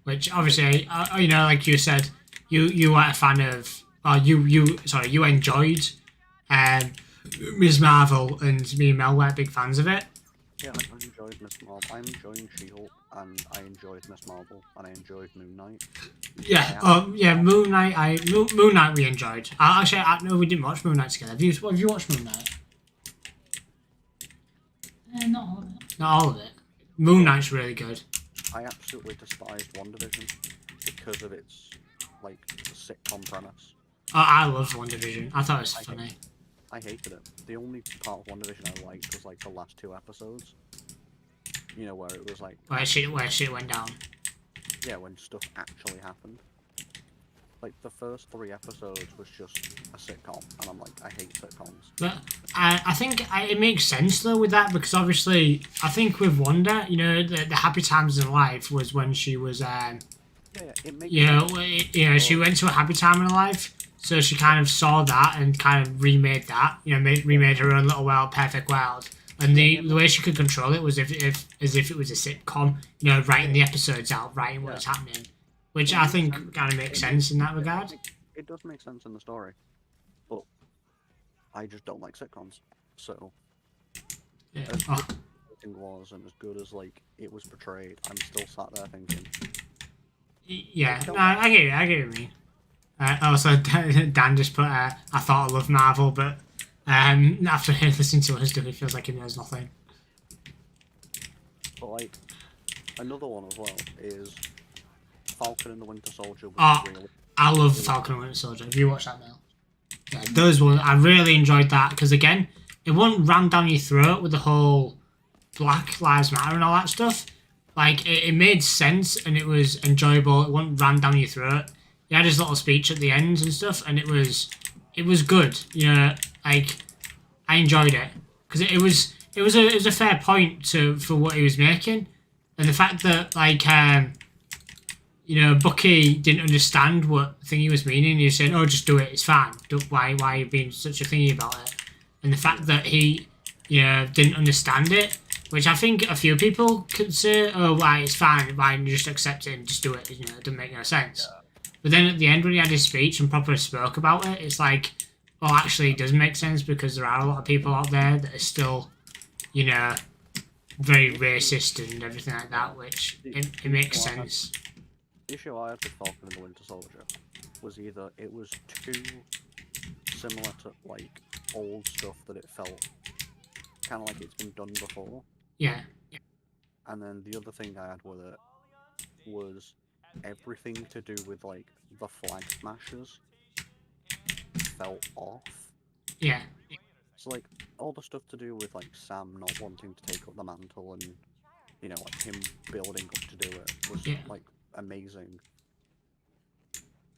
Which obviously, you know, like you said, you were a fan of, or you enjoyed, Ms. Marvel, and me and Mel were big fans of it. Yeah, I enjoyed Miss Marvel. I'm enjoying She-Hulk, and I enjoyed Miss Marvel, and I enjoyed Moon Knight. Yeah, yeah, Moon Knight. Moon Knight we enjoyed. Actually, no, we didn't watch Moon Knight together. Have you watched Moon Knight? Not all of it. Not all of it. Moon Knight's really good. I absolutely despised WandaVision because of its like sitcom premise. Oh, I loved WandaVision. I thought it was funny. I hated it. The only part of WandaVision I liked was like the last 2 episodes. You know, where it was like Where shit went down. yeah, when stuff actually happened. Like the first 3 episodes was just a sitcom, and I'm like, I hate sitcoms. But I think it makes sense though with that because obviously I think with Wanda, you know, the happy times in life was when she was Yeah, it makes you know, she went to a happy time in her life, so she kind of saw that and kind of remade that, you know, remade her own little world, perfect world. And the way she could control it was as if it was a sitcom, you know, writing the episodes out, writing what was happening. Which I think kind of makes sense in that regard. It does make sense in the story, but I just don't like sitcoms. So Yeah. acting was and as good as like it was portrayed, I'm still sat there thinking. Yeah, no, I get it. I get what you mean. Also, Dan just put, I thought I loved Marvel, but after listening to us do it, feels like he knows nothing. But like, another one as well is Falcon and the Winter Soldier. Oh, Really, I love Falcon and Winter Soldier. Have you watched that now? Yeah, those ones, I really enjoyed that, because again, it wasn't rammed down your throat with the whole Black Lives Matter and all that stuff. Like, it made sense, and it was enjoyable. It wasn't rammed down your throat. He had his little speech at the end and stuff, and it was good. You know, like, I enjoyed it because it was a fair point for what he was making, and the fact that like you know, Bucky didn't understand what thing he was meaning. He was saying, "Oh, just do it. It's fine. Why are you being such a thingy about it?" And the fact that he, you know, didn't understand it, which I think a few people could say, "Oh, why it's fine. Why don't you just accept it and just do it?" You know, it doesn't make no sense. But then at the end, when he had his speech and properly spoke about it, it's like, oh, actually, it does make sense because there are a lot of people out there that are still, you know, very racist and everything like that, which it makes sense. The issue I had with Falcon and the Winter Soldier was either it was too similar to like old stuff that it felt kind of like it's been done before. Yeah. And then the other thing I had with it was everything to do with like the flag smashers felt off. Yeah. So like all the stuff to do with like Sam not wanting to take up the mantle and you know like him building up to do it was like amazing.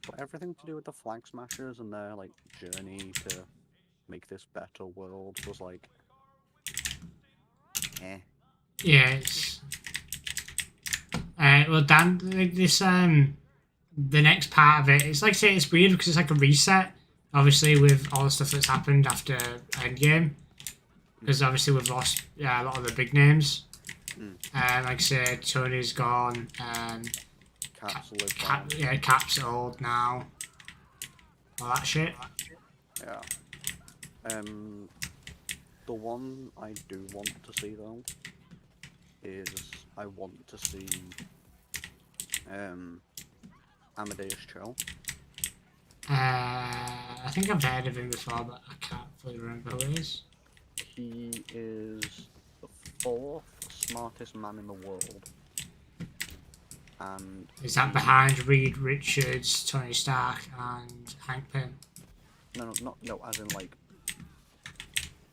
But everything to do with the flag smashers and their like journey to make this better world was like eh. Yeah, it's... well, Dan, this the next part of it, it's like saying it's weird because it's like a reset, obviously with all the stuff that's happened after Endgame, because obviously we've lost a lot of the big names. Like I said, Tony's gone. Cap's old now. All that shit. Yeah. The one I do want to see though is I want to see Amadeus Cho. I think I've heard of him before, but I can't fully remember who he is. He is the 4th smartest man in the world. And is that behind Reed Richards, Tony Stark, and Hank Pym? No, as in like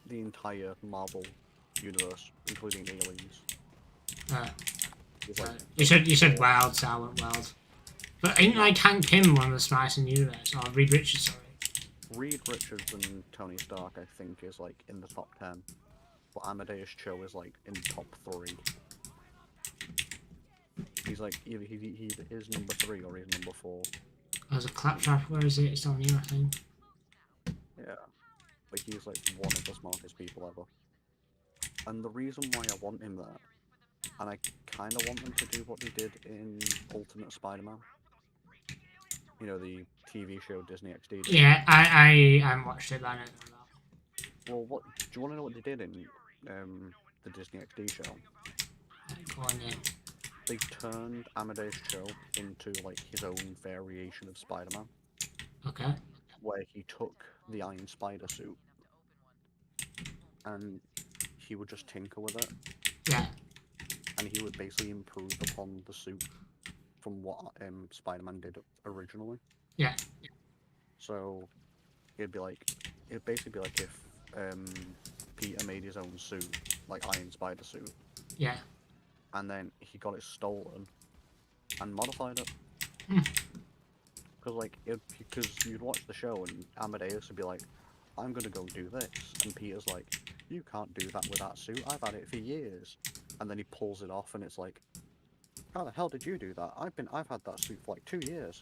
the entire Marvel universe, including aliens. You said wild, so I went wild. But ain't like Hank Pym one of the smartest in the universe, or Reed Richards, sorry. Reed Richards and Tony Stark, I think, is like in the top 10, but Amadeus Cho is like in the top 3. He's like either he is number 3 or he's number 4. There's a claptrap. Where is it? It's on you, I think. Yeah, but he's like one of the smartest people ever. And the reason why I want him there, and I kind of want them to do what they did in Ultimate Spider-Man. You know, the TV show Disney XD. Yeah, I haven't watched it, but I know that. Well, what do you want to know what they did in the Disney XD show? Go on, yeah. They turned Amadeus Cho into like his own variation of Spider-Man. Okay. Where he took the Iron Spider suit and he would just tinker with it. Yeah. And he would basically improve upon the suit from what Spider-Man did originally. Yeah. So it'd basically be like if Peter made his own suit, like Iron Spider suit. Yeah. And then he got it stolen and modified it. Because you'd watch the show and Amadeus would be like, I'm gonna go do this, and Peter's like, you can't do that with that suit, I've had it for years. And then he pulls it off and it's like, how the hell did you do that? I've had that suit for like 2 years.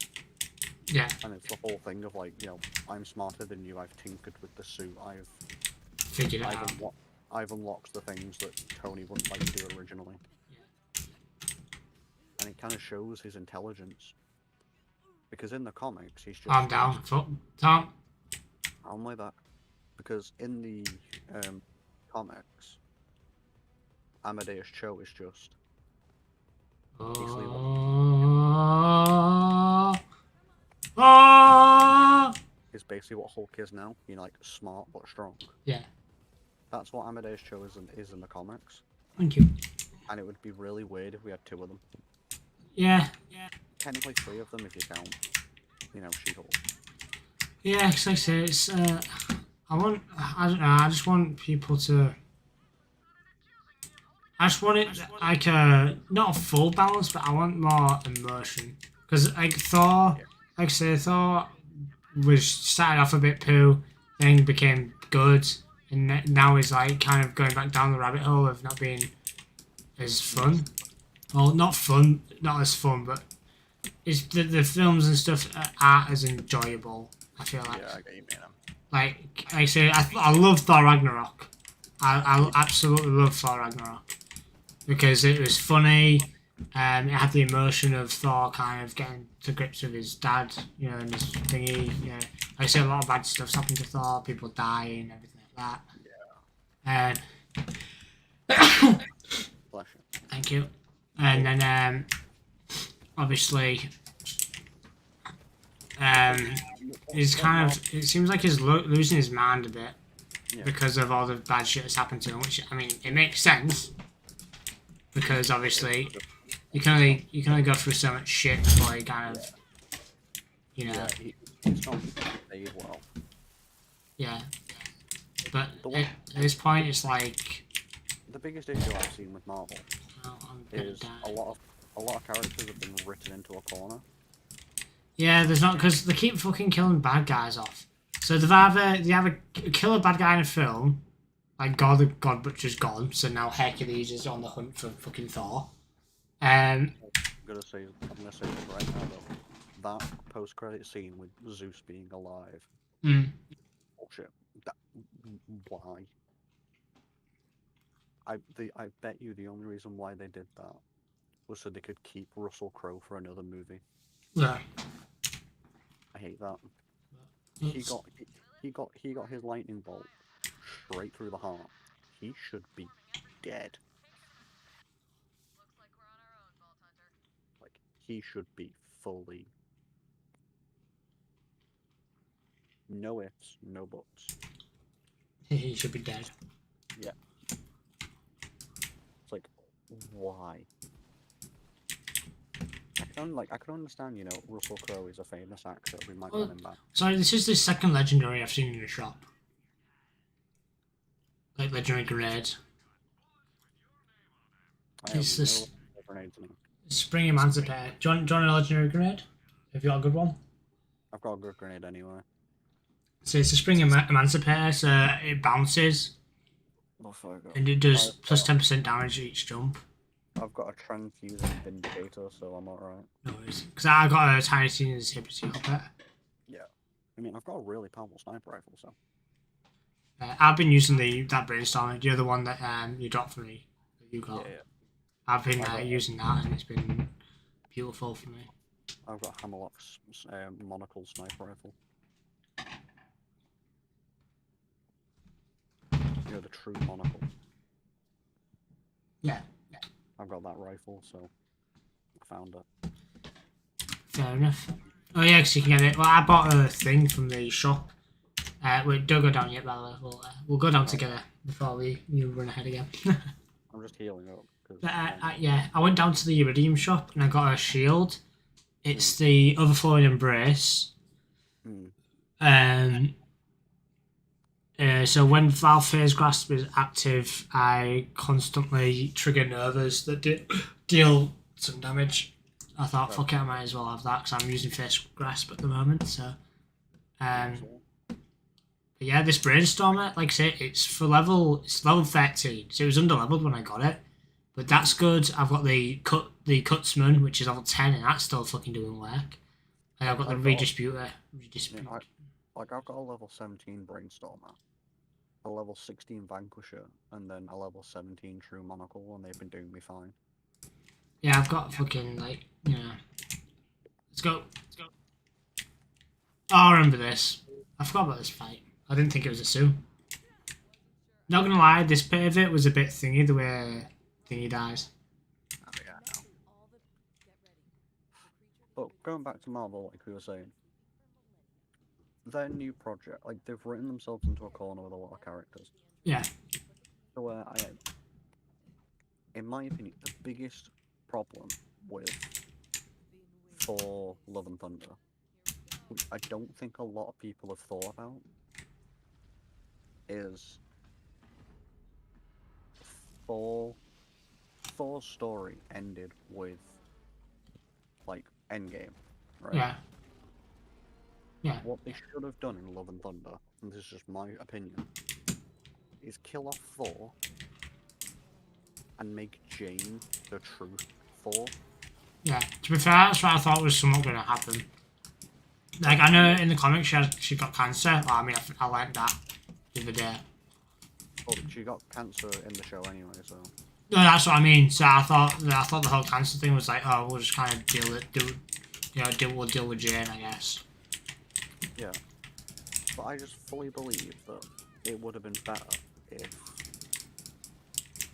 Yeah. And it's the whole thing of like, you know, I'm smarter than you, I've tinkered with the suit, I've figured it out. I've unlocked the things that Tony wouldn't like to do originally. Yeah. And it kind of shows his intelligence. Because in the comics, he's just... I'm down. Tom. I'm like that. Because in the comics, Amadeus Cho is just. Oh. Oh. Is basically what Hulk is now. You know, like smart but strong. Yeah. That's what Amadeus Cho is in the comics. Thank you. And it would be really weird if we had 2 of them. Yeah. Technically 3 of them if you count, you know, She-Hulk. Yeah, because like I say, it's, I don't know, I just want people to, I just want it, like, not a full balance, but I want more immersion. Because, like, Thor, like I say, Thor started off a bit poo, then became good, and now is, like, kind of going back down the rabbit hole of not being as fun. Well, not fun, not as fun, but it's the films and stuff aren't as enjoyable, I feel like. Yeah, I get you, man. Like I say, I love Thor Ragnarok. I absolutely love Thor Ragnarok. Because it was funny, it had the immersion of Thor kind of getting to grips with his dad, you know, and his thingy, you know. Like I say, a lot of bad stuff's happened to Thor, people dying, everything like that. Yeah. Bless you. Thank you. And then, obviously, he's kind of, it seems like he's losing his mind a bit because of all the bad shit that's happened to him, which, I mean, it makes sense because obviously you can only go through so much shit before you kind of, you know. Yeah, he's not paid well. Yeah. But at this point, it's like, the biggest issue I've seen with Marvel is a lot of characters have been written into a corner. Yeah, there's not, because they keep fucking killing bad guys off. So they either kill a bad guy in a film, like God Butcher's gone, so now Hercules is on the hunt for fucking Thor. I'm gonna say this right now though. That post-credit scene with Zeus being alive. Bullshit. Why? I bet you the only reason why they did that was so they could keep Russell Crowe for another movie. Yeah. I hate that. He got his lightning bolt straight through the heart. He should be dead. Like, he should be fully. No ifs, no buts. He should be dead. Yeah. It's like, why? I can understand, you know, Russell Crowe is a famous actor. We might want him back. Sorry, this is the second legendary I've seen in the shop. Like legendary grenade. It's this Spring Emancipator. Do you want a legendary grenade? Have you got a good one? I've got a good grenade anyway. So it's a Spring Emancipator, so it bounces. And it does plus 10% damage each jump. I've got a transfusing Vindicator, so I'm alright. No worries. Because I got a tiny inhibitor helmet. Yeah. I mean, I've got a really powerful sniper rifle, so. I've been using that brainstorming, the other one that you dropped for me, that you got. Yeah. I've been using that, and it's been beautiful for me. I've got Hammerlock's monocle sniper rifle. You know, the true monocle. Yeah. I've got that rifle, so I found it. Fair enough. Oh yeah, because you can get it. Well, I bought a thing from the shop. We don't go down yet, by the way. We'll go down together before you run ahead again. I'm just healing up. Yeah, I went down to the Iridium shop and I got a shield. It's the Overflowing Embrace. So when Valve Phase Grasp is active, I constantly trigger nervers that deal some damage. I thought, fuck it, I might as well have that because I'm using Phase Grasp at the moment. So, but yeah, this Brainstormer, like I say, it's level 13, so it was underleveled when I got it, but that's good. I've got the Cutsman, which is level 10, and that's still fucking doing work. And I've got the Redisputer. Like, I've got a level 17 Brainstormer, a level 16 Vanquisher, and then a level 17 True Monocle, and they've been doing me fine. Yeah, I've got fucking, like, you know. Let's go. Oh, I remember this. I forgot about this fight. I didn't think it was a Sue. Not gonna lie, this bit of it was a bit thingy, the way thingy dies. Oh yeah, no. But going back to Marvel, like we were saying, their new project, like they've written themselves into a corner with a lot of characters. Yeah. So in my opinion, the biggest problem with Thor: Love and Thunder, which I don't think a lot of people have thought about, is Thor's story ended with like Endgame, right? Yeah. Yeah. What they should have done in Love and Thunder, and this is just my opinion, is kill off Thor and make Jane the true Thor. Yeah. To be fair, that's what I thought was somewhat going to happen. Like, I know in the comics she got cancer. Well, I mean, I learned that the other day. Well, she got cancer in the show anyway, so. No, that's what I mean. So I thought the whole cancer thing was like, oh, we'll just kind of we'll deal with Jane, I guess. Yeah. But I just fully believe that it would have been better if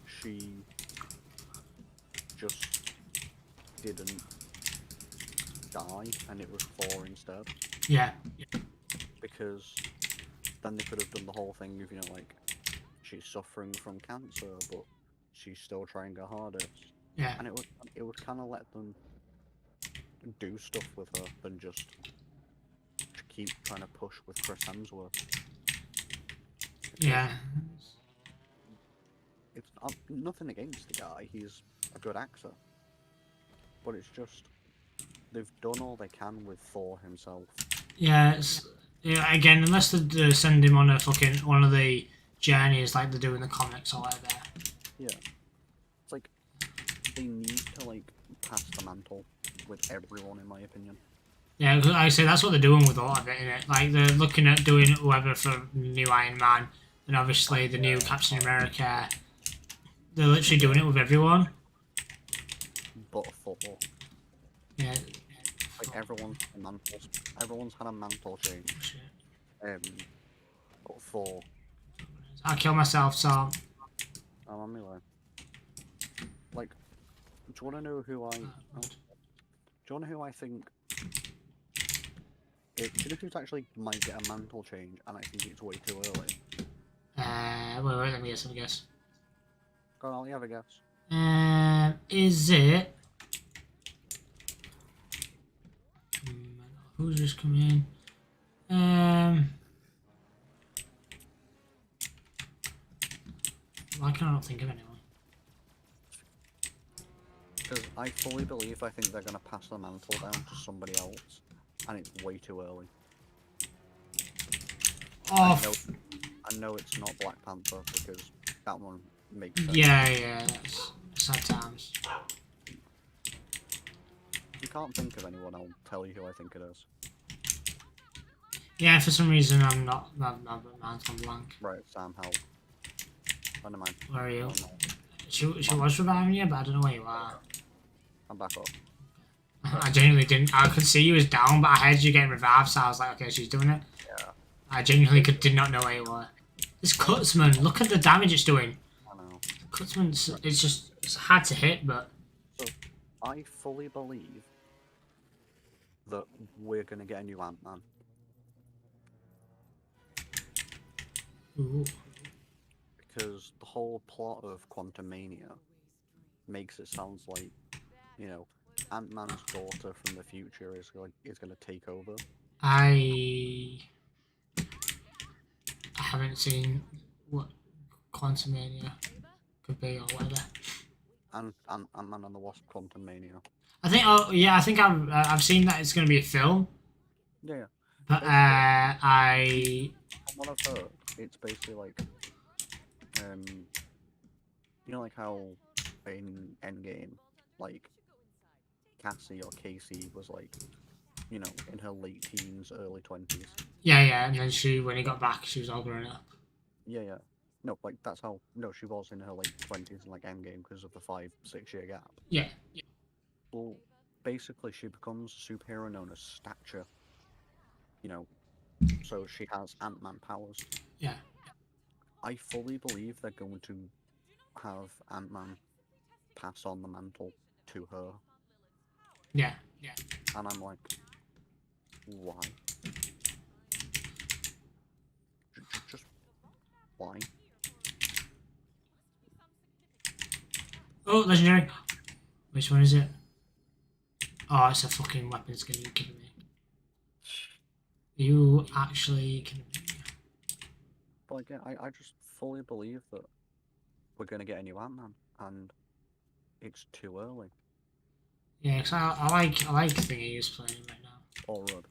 she just didn't die and it was Thor instead. Yeah. Because then they could have done the whole thing of, like, she's suffering from cancer, but she's still trying her hardest. Yeah. And it would kind of let them do stuff with her than just keep trying to push with Chris Hemsworth. Yeah. It's nothing against the guy, he's a good actor. But it's just, they've done all they can with Thor himself. Yeah, again, unless they send him on a fucking one of the journeys like they do in the comics or whatever. Yeah. It's like, they need to, like, pass the mantle with everyone, in my opinion. Yeah, like I say, that's what they're doing with a lot of it, innit? Like, they're looking at doing whoever for new Iron Man, and obviously the new Captain America. They're literally doing it with everyone. But Thor. Yeah. Like, everyone's had a mantle change. But Thor. I'll kill myself, so... Oh, I'm anyway. Like, do you want to know who I... do you want to know who I think... do you know who's actually might get a mantle change, and I think it's way too early? Wait, let me guess. Go on, you have a guess. Is it... Who's just come in? Why can I not think of anyone? Because I fully believe I think they're going to pass the mantle down to somebody else, and it's way too early. Oh, I know it's not Black Panther, because that one makes sense. yeah, that's sad times. You can't think of anyone, I'll tell you who I think it is. Yeah, for some reason I'm not mine's on blank. Right, Sam Howell. Oh, never mind. Where are you? Oh, no. She was reviving you, but I don't know where you are. I'm back up. I genuinely didn't. I could see you was down, but I heard you getting revived, so I was like, okay, she's doing it. Yeah. I genuinely did not know where you were. This Cutsman, look at the damage it's doing. I know. Cutsman's, it's hard to hit, but... So, I fully believe that we're going to get a new Ant-Man. Ooh. Because the whole plot of Quantumania makes it sound like, Ant-Man's daughter from the future is going to take over. I haven't seen what Quantumania could be or whatever. And Ant-Man and the Wasp Quantumania. I think. Oh yeah, I think I've seen that it's going to be a film. Yeah. But I. From what I've heard, it's basically like, like how in Endgame, like Cassie or Casey was like, in her late teens, early 20s. Yeah, and then when he got back, she was all grown up. Yeah. No, like that's how. No, she was in her late 20s in like Endgame because of the 5-6 year gap. Yeah. Well, basically, she becomes a superhero known as Stature. So she has Ant-Man powers. Yeah. I fully believe they're going to have Ant-Man pass on the mantle to her. Yeah. And I'm like, why? Just why? Oh, legendary. Which one is it? Oh, it's a fucking weapon skin you're giving me. Are you actually kidding me? But like, yeah, I just fully believe that we're gonna get a new Ant-Man, and it's too early. Yeah, cause I like Thingy who's playing him right now. Paul Rudd.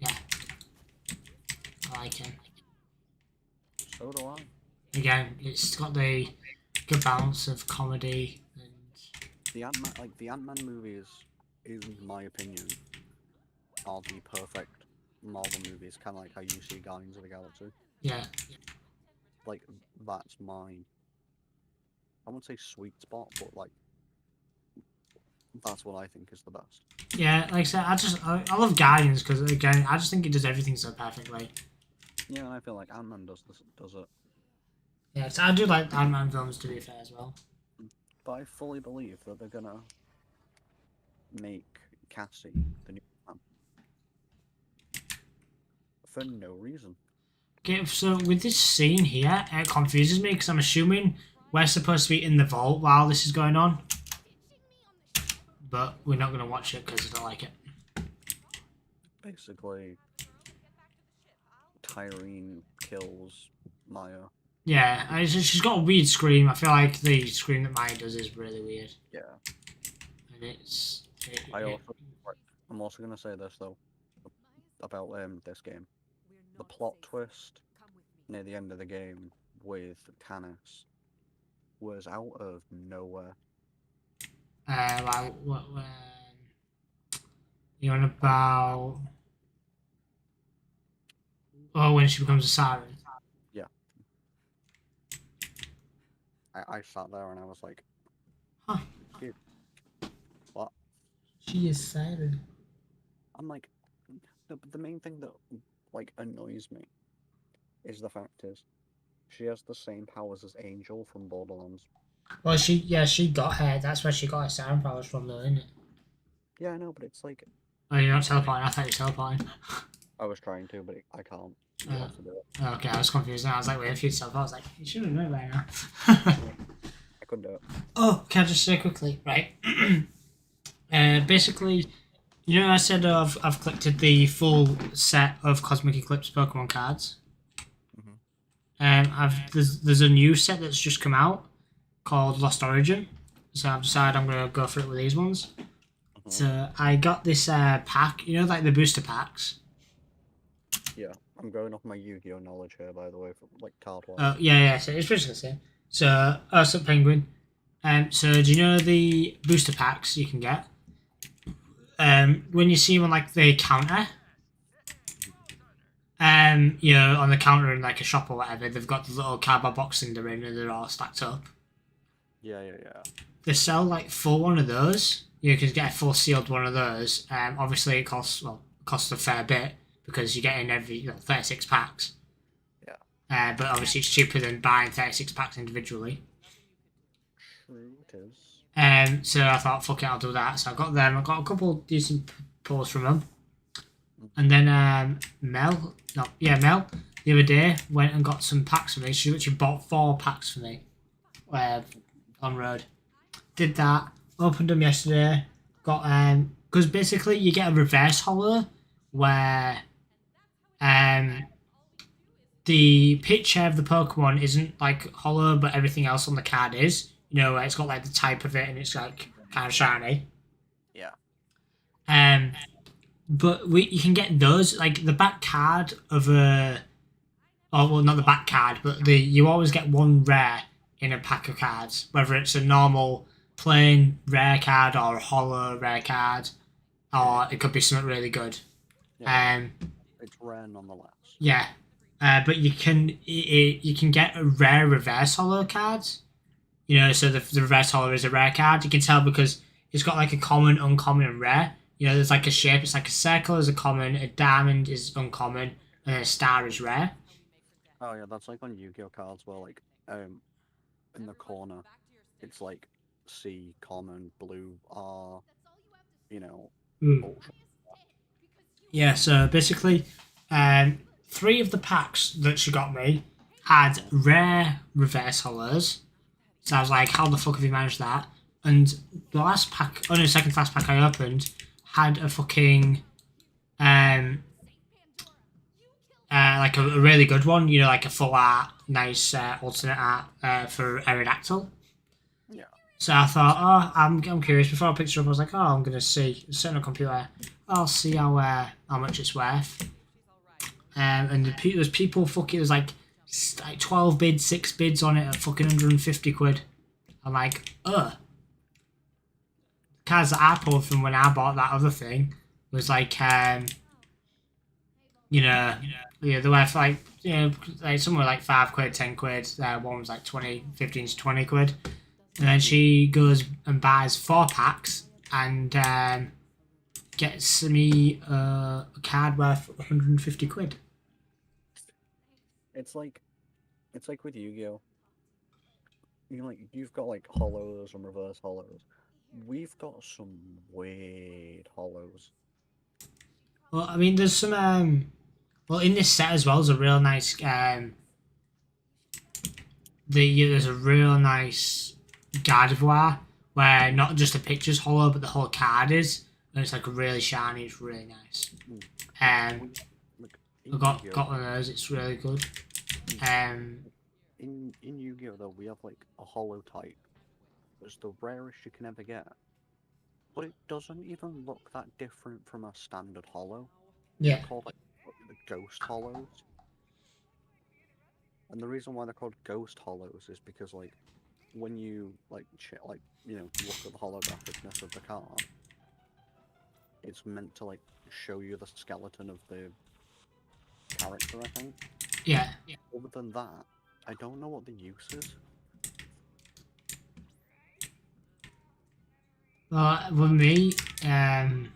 Yeah, I like him. So do I. Again, it's got the good balance of comedy and The Ant-Man movies, in my opinion, are the perfect Marvel movies, kind of like how you see Guardians of the Galaxy. yeah. Like, that's my, I wouldn't say sweet spot, but like, that's what I think is the best. Yeah, like I said, I love Guardians because again, I just think it does everything so perfectly. Yeah, and I feel like Ant-Man does it. Yeah, so I do like Ant-Man films to be fair as well. But I fully believe that they're gonna make Cassie the new Ant-Man. For no reason. Okay, so with this scene here, it confuses me because I'm assuming we're supposed to be in the vault while this is going on. But we're not going to watch it because I don't like it. Basically, Tyrene kills Maya. Yeah, she's got a weird scream. I feel like the scream that Maya does is really weird. Yeah. And it's... I'm also going to say this, though, about this game. The plot twist near the end of the game with Tannis was out of nowhere. Like, what, you on about... Oh, when she becomes a siren. Yeah. I sat there and I was like, Huh. Dude, what? She is siren. I'm like, the main thing that like annoys me is the fact is she has the same powers as Angel from Borderlands. Well, she got her. That's where she got her siren powers from, though, isn't it? Yeah, I know, but it's like Oh, you're not teleporting. I thought you were teleporting. I was trying to, but I can't. You have to do it. Okay, I was confused now. I was like, wait, if you teleport, I was like, you should have known by now. I couldn't do it. Oh, can I just say quickly, right? Basically, you know, I said I've collected the full set of Cosmic Eclipse Pokemon cards. There's a new set that's just come out called Lost Origin, so I've decided I'm gonna go for it with these ones. So I got this pack, you know, like the booster packs. Yeah, I'm going off my Yu-Gi-Oh knowledge here, by the way, for like card wise. Oh yeah, so it's basically the same. So Ursa Penguin. So do you know the booster packs you can get? When you see them on like the counter, you know, on the counter in like a shop or whatever, they've got the little cardboard box thing they're in and they're all stacked up. Yeah. They sell like full one of those. You can get a full sealed one of those. Obviously it costs a fair bit because you're getting every 36 packs. Yeah. But obviously it's cheaper than buying 36 packs individually. True, it is. So I thought, fuck it, I'll do that. So I got them. I got a couple decent pulls from them. And then Mel, the other day went and got some packs for me. She literally bought 4 packs for me on road. Did that. Opened them yesterday. Got because basically you get a reverse holo where the picture of the Pokemon isn't like holo, but everything else on the card is. You know, it's got like the type of it and it's like kind of shiny. Yeah. But you can get those like the back card of a. Oh well, not the back card, but you always get one rare in a pack of cards, whether it's a normal plain rare card or a holo rare card, or it could be something really good. Yeah. It's rare nonetheless. Yeah, but you can get a rare reverse holo cards. You know, so the reverse holo is a rare card. You can tell because it's got like a common, uncommon, and rare. You know, there's like a shape. It's like a circle is a common, a diamond is uncommon, and then a star is rare. Oh yeah, that's like on Yu-Gi-Oh cards where like in the corner it's like C, common, blue are, you know, Mm. ultra. Yeah, so basically, 3 of the packs that she got me had rare reverse hollows. So I was like, how the fuck have you managed that? And the last pack, oh no, second to last pack I opened had a fucking, like a really good one, you know, like a full art, nice alternate art for Aerodactyl. Yeah. So I thought, oh, I'm curious. Before I picked it up, I was like, oh, I'm gonna see. It's sitting on a computer. I'll see how much it's worth. And there's people fucking, there's like 12 bids, 6 bids on it at fucking 150 quid. I'm like, cards that I pulled from when I bought that other thing was like, yeah, they were for like, like somewhere like 5 quid, 10 quid. One was like 20, 15 to 20 quid. And then she goes and buys 4 packs and gets me a card worth 150 quid. It's like with Yu-Gi-Oh. You've got like hollows and reverse hollows. We've got some weird hollows. Well, I mean, there's some, well, in this set as well, there's a real nice, there's a real nice Gardevoir where not just the picture's hollow, but the whole card is. And it's like really shiny, it's really nice. Look, I got one of those, it's really good. In Yu-Gi-Oh though, we have like a hollow type. It's the rarest you can ever get. But it doesn't even look that different from a standard hollow. Yeah. They're called like the ghost hollows. And the reason why they're called ghost hollows is because like when you look at the holographicness of the card, it's meant to like show you the skeleton of the character, I think. Yeah. Other than that, I don't know what the use is. Well, with me, I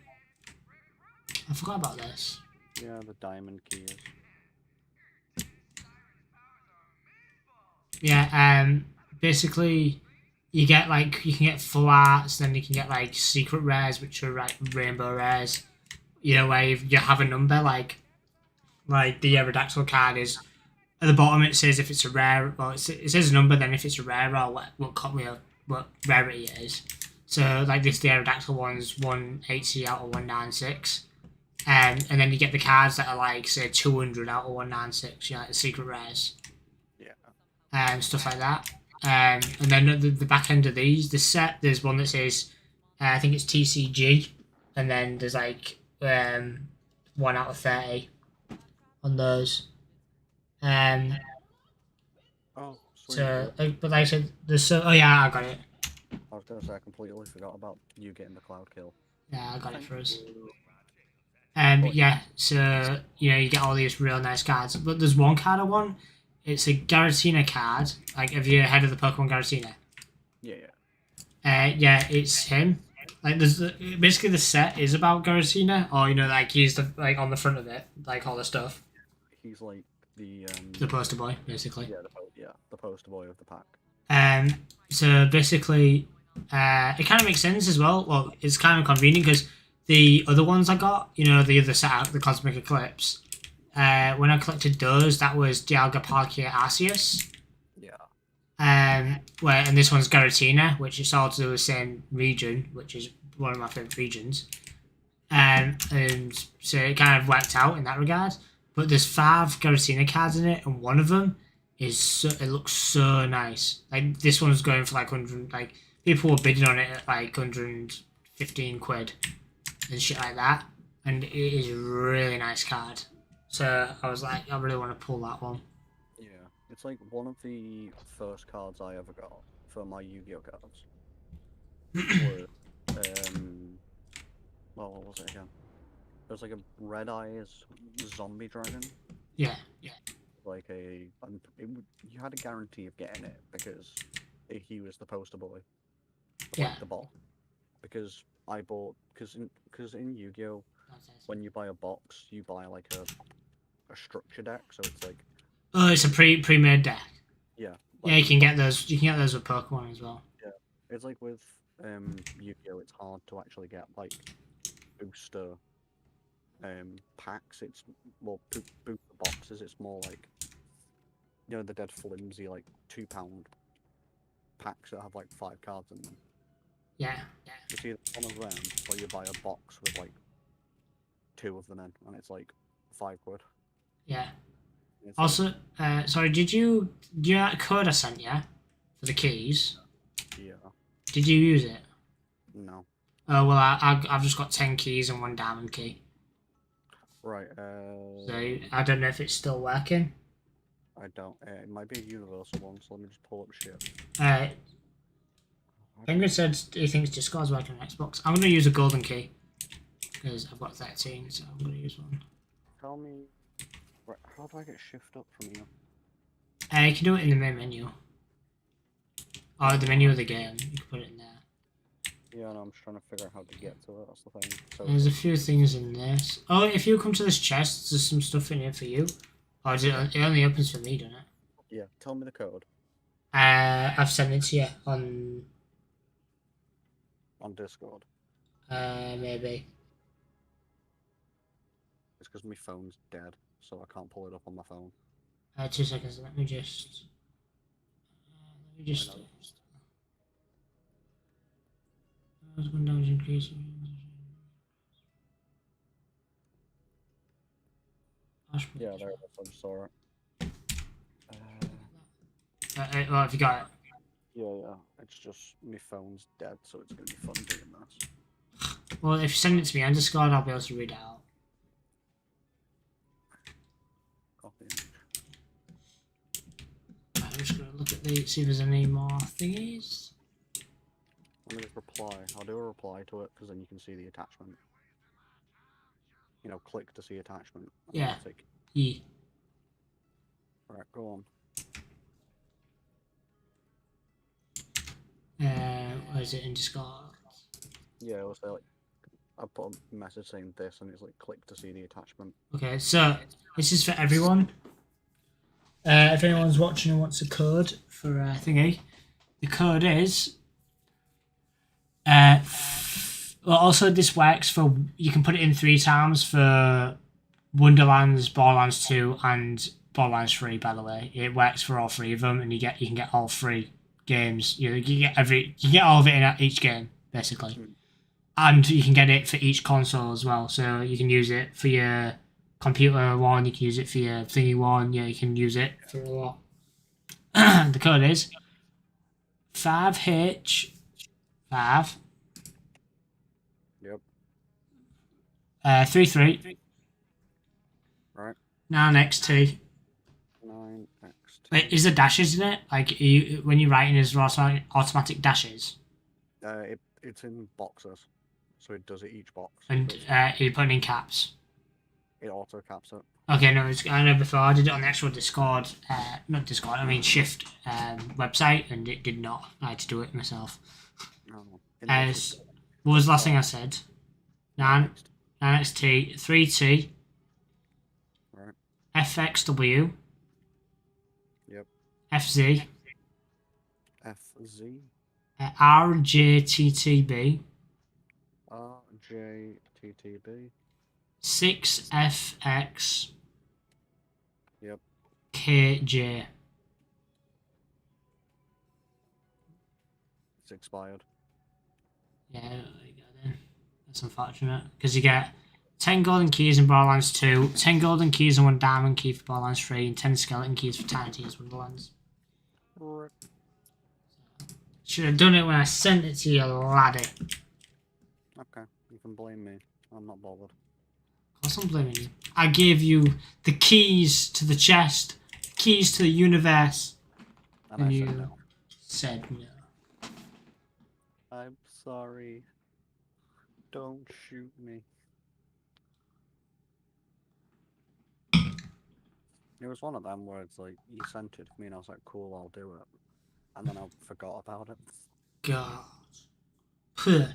forgot about this. Yeah, the diamond key is. Yeah, basically, you can get full arts, then you can get like secret rares, which are like rainbow rares. You know, where you have a number, like the Aerodactyl card is at the bottom. It says if it's a rare, well, it says a number. Then if it's a rare or what rarity it is. So like this, the Aerodactyl one's 180 out of 196. And then you get the cards that are like, say, 200 out of 196, like the secret rares. Yeah. Stuff like that. And then at the back end of this set, there's one that says, I think it's TCG. And then there's like 1 out of 30 on those. Oh, sweet. So, but like I said, oh yeah, I got it. I was gonna say I completely forgot about you getting the cloud kill. Yeah, I got it for us. Yeah, so you get all these real nice cards, but there's one card I want. It's a Giratina card. Like, have you heard of the Pokemon Giratina? Yeah. Yeah, it's him. Like, basically the set is about Giratina, or like he's on the front of it, like all the stuff. He's like the poster boy, basically. Yeah, the poster boy of the pack. So basically, it kind of makes sense as well. Well, it's kind of convenient because the other ones I got, the other set, the Cosmic Eclipse, when I collected those, that was Dialga, Palkia, Arceus. Yeah. And this one's Giratina, which is all to do with the same region, which is one of my favourite regions. And so it kind of worked out in that regard. But there's 5 Giratina cards in it, and one of them it looks so nice. Like, this one's going for like 100, like, people were bidding on it at like 115 quid and shit like that. And it is a really nice card. So I was like, I really want to pull that one. Yeah, it's like one of the first cards I ever got for my Yu-Gi-Oh cards. What was it again? It was like a Red Eyes zombie dragon. Yeah. Like you had a guarantee of getting it because he was the poster boy. Yeah. The bot. Because because in Yu-Gi-Oh, when you buy a box, you buy like a structure deck, so it's like. Oh, it's a pre-made deck. Yeah. Yeah, you can get those. You can get those with Pokemon as well. Yeah. It's like with Yu-Gi-Oh! It's hard to actually get like booster packs. It's well booster boxes. It's more like the dead flimsy like £2 packs that have like 5 cards in them. Yeah. It's either one of them or you buy a box with like 2 of them in, and it's like £5. Yeah. It's Also, sorry, do you know that code I sent you for the keys? yeah. Did you use it? No. Oh well, I've just got 10 keys and 1 diamond key. Right. So I don't know if it's still working. I don't. It might be a universal one, so let me just pull up shit. Penguin said he thinks Discord's working on Xbox. I'm gonna use a golden key because I've got 13, so I'm gonna use one. Tell me. Right, how do I get shift up from here? You can do it in the main menu. Or the menu of the game. You can put it in there. Yeah, no, I'm just trying to figure out how to get to it. That's the thing. So There's a few things in this. Oh, if you come to this chest, there's some stuff in here for you. Or is it only opens for me, doesn't it? yeah, tell me the code I've sent it to you on Discord. maybe. It's because my phone's dead, so I can't pull it up on my phone. 2 seconds. Let me just. Damage increase. Yeah, there it is. I just saw it. Well, have you got it? Yeah. It's just my phone's dead, so it's gonna be fun doing this. Well, if you send it to me on Discord, I'll be able to read it out. Copy. I'm just gonna look at the see if there's any more thingies. Let me just reply. I'll do a reply to it because then you can see the attachment. Click to see attachment. Yeah. Take... Yeah. Right, go on. Where is it in Discord? Yeah, it'll say like I put a message saying this, and it's like click to see the attachment. Okay, so this is for everyone. If anyone's watching and wants a code for thingy, the code is. Well, also this works for you can put it in 3 times for Wonderlands, Borderlands 2, and Borderlands 3. By the way, it works for all 3 of them, and you can get all 3 games. You get all of it in each game basically, and you can get it for each console as well. So you can use it for your computer one, you can use it for your thingy one. Yeah, you can use it for a lot. The code is 5H5. Yep. 33. Right. 9XT. 9XT. Wait, is there dashes in it? Like, when you're writing, is there automatic dashes? It's in boxes, so it does it each box. And you're putting in caps? It auto caps it. Okay, no, I know before I did it on the actual Discord, not Discord, I mean Shift website, and it did not. I had to do it myself. No. What was the last thing I said? 9XT, 3T, Right. FXW, Yep. FZ, FZ, RJTTB, RJTTB. 6FX, Yep. KJ. It's expired. Yeah, there you go then. That's unfortunate because you get 10 golden keys in Borderlands 2, 10 golden keys and 1 diamond key for Borderlands 3, and 10 skeleton keys for Tiny Tina's Wonderlands. Right. Should have done it when I sent it to you, laddie. Okay, you can blame me. I'm not bothered. Of course I'm blaming you. I gave you the keys to the chest, the keys to the universe, And I you said no. said no. I'm sorry. Don't shoot me. It was one of them where it's like, you sent it to me and I was like, cool, I'll do it. And then I forgot about it. God. Puh.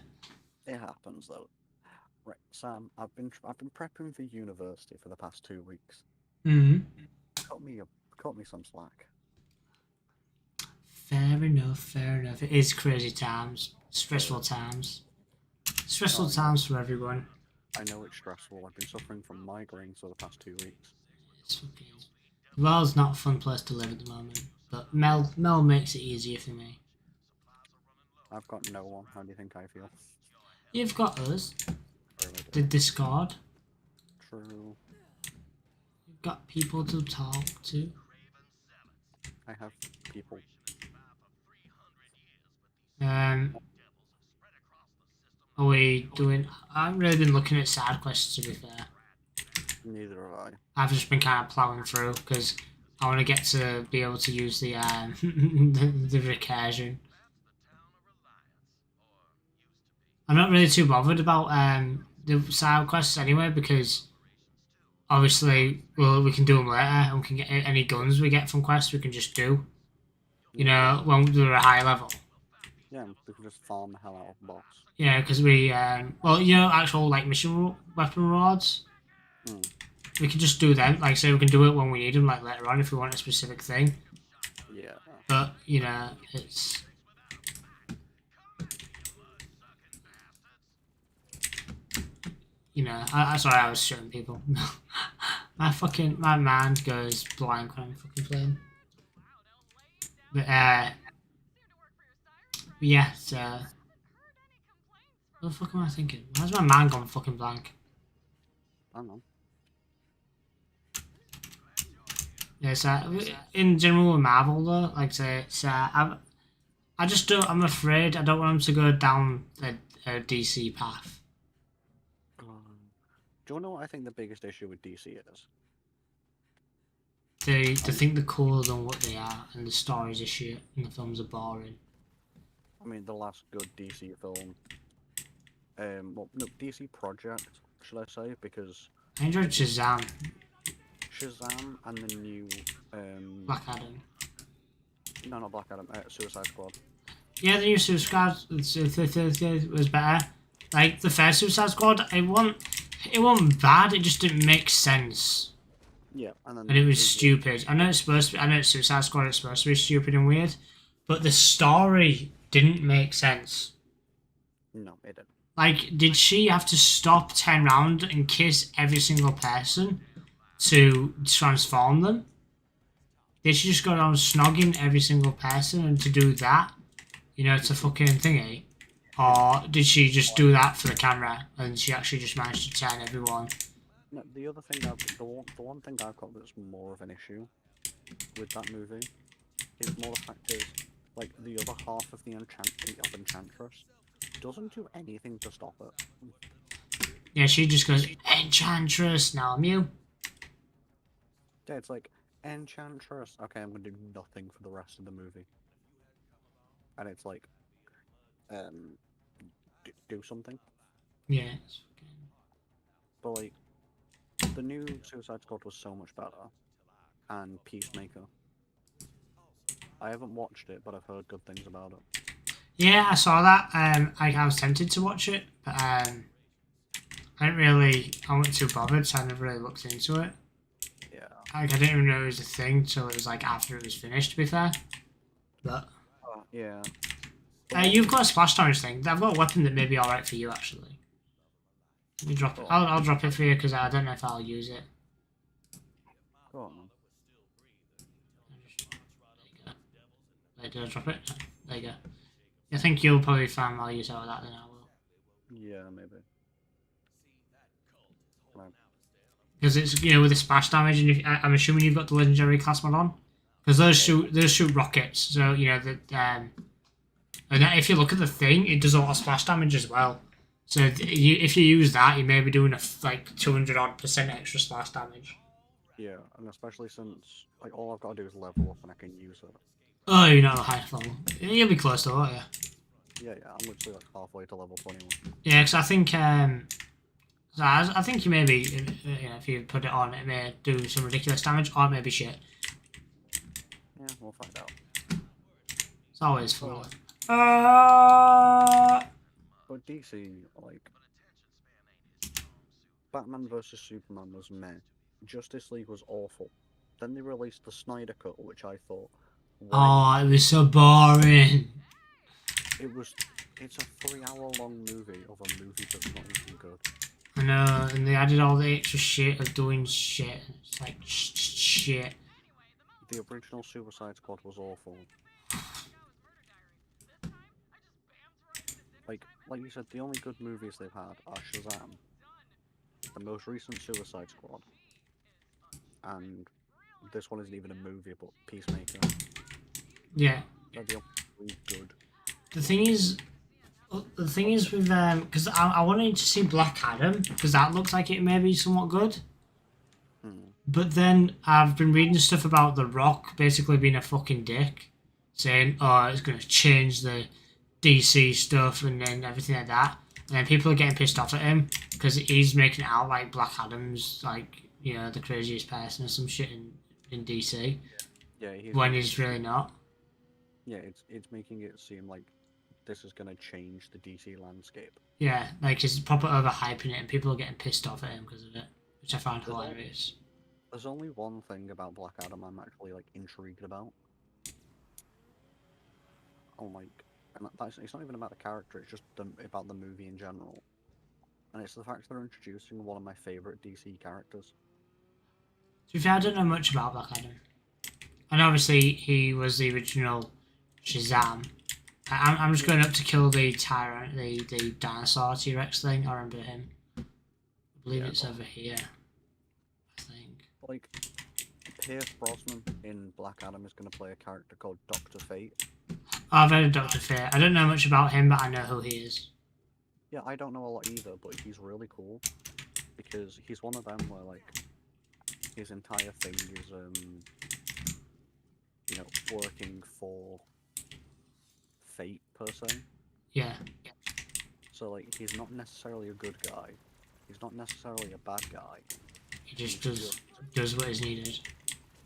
It happens though. Right, Sam, I've been prepping for university for the past 2 weeks. Mm-hmm. Cut me some slack. Fair enough, fair enough. It is crazy times. Stressful times. Stressful times for everyone. I know it's stressful. I've been suffering from migraines for the past 2 weeks. It's fucking... The world's not a fun place to live at the moment. But Mel makes it easier for me. I've got no one. How do you think I feel? You've got us. Really do. The Discord. True. You've got people to talk to. I have people. Are we doing... I haven't really been looking at side quests, to be fair. Neither have I. I've just been kind of ploughing through, because I want to get to be able to use the, the recursion. I'm not really too bothered about the side quests anyway, because obviously, well, we can do them later, and we can get any guns we get from quests, we can just do. You know, when they're a high level. Yeah, we can just farm the hell out of the box. Yeah, because we, well, you know, actual, like, mission weapon rewards. We can just do them. Like, say we can do it when we need them, like, later on if we want a specific thing. Yeah. But, you know, it's... You know, sorry, I was shooting people. My mind goes blank when I'm fucking playing. But, yeah, so... What the fuck am I thinking? Why's my mind gone fucking blank? I don't know. Yeah, so in general with Marvel though, like say, so I just don't. I'm afraid I don't want them to go down a DC path. Do you know what I think the biggest issue with DC is? They think they're cooler than what they are, and the stories are shit, and the films are boring. I mean, the last good DC film. Well, no, DC project, should I say? Because I enjoyed Shazam, and the new Black Adam. No, not Black Adam. Suicide Squad. Yeah, the new Suicide Squad was better. Like the first Suicide Squad, it wasn't bad. It just didn't make sense. Yeah, and it was stupid. I know it's supposed to be. I know it's Suicide Squad. It's supposed to be stupid and weird, but the story didn't make sense. No, it didn't. Like, did she have to stop, turn around, and kiss every single person to transform them? Did she just go around snogging every single person and to do that? You know, it's a fucking thingy. Or did she just do that for the camera and she actually just managed to turn everyone? No, the other thing the one thing I've got that's more of an issue with that movie is more the fact is, like, the other half of the Enchantress doesn't do anything to stop it. Yeah, she just goes, Enchantress, now I'm you. Yeah, it's like, Enchantress, okay, I'm gonna do nothing for the rest of the movie. And it's like, do something. Yeah. But, like, the new Suicide Squad was so much better. And Peacemaker. I haven't watched it, but I've heard good things about it. Yeah, I saw that. I was tempted to watch it, but I wasn't too bothered, so I never really looked into it. Yeah. Like, I didn't even know it was a thing till it was like after it was finished, to be fair. But yeah. you've got a splash damage thing. I've got a weapon that may be alright for you, actually. Let me drop it. I'll drop it for you because I don't know if I'll use it. Go on. There you go. Wait, did I drop it? No, there you go. I think you'll probably find more use out of that than I will. Yeah, maybe. Because it's, you know, with the splash damage, and I'm assuming you've got the legendary class mod on, because those shoot rockets. So you know that, and if you look at the thing, it does a lot of splash damage as well. So if you use that, you may be doing like 200% extra splash damage. Yeah, and especially since like all I've got to do is level up and I can use it. Oh, you're not a high level. You'll be close to it, yeah. Yeah, I'm literally like halfway to level 21. Yeah, because I think I think you maybe, you know, if you put it on, it may do some ridiculous damage, or it may be shit. Yeah, we'll find out. It's always fun. But DC, like, Batman vs Superman was meh. Justice League was awful. Then they released the Snyder Cut, which I thought Oh, it was so boring. It's a 3-hour-long movie of a movie that's not even good. I know, and they added all the extra shit of doing shit. It's like shit. The original Suicide Squad was awful. Like you said, the only good movies they've had are Shazam, the most recent Suicide Squad, and this one isn't even a movie, but Peacemaker. Yeah. They're the only good. The thing is with because I wanted to see Black Adam because that looks like it may be somewhat good. But then I've been reading stuff about The Rock basically being a fucking dick, saying, "Oh, it's gonna change the DC stuff and then everything like that." And then people are getting pissed off at him because he's making it out like Black Adam's like the craziest person or some shit in DC. Yeah, when he's really not. Yeah, it's making it seem like this is gonna change the DC landscape. Yeah, like he's proper overhyping it, and people are getting pissed off at him because of it, which I find hilarious. There's only one thing about Black Adam I'm actually like intrigued about. And it's not even about the character; it's just about the movie in general. And it's the fact they're introducing one of my favorite DC characters. To be fair, I don't know much about Black Adam, and obviously he was the original Shazam. I'm just going up to kill the tyrant, the dinosaur T-Rex thing. I remember him. I believe it's over here. I think. Like, Pierce Brosnan in Black Adam is going to play a character called Dr. Fate. Oh, I've heard of Dr. Fate. I don't know much about him, but I know who he is. Yeah, I don't know a lot either, but he's really cool because he's one of them where like his entire thing is working for fate per se. Yeah. So like he's not necessarily a good guy. He's not necessarily a bad guy. He just does what is needed.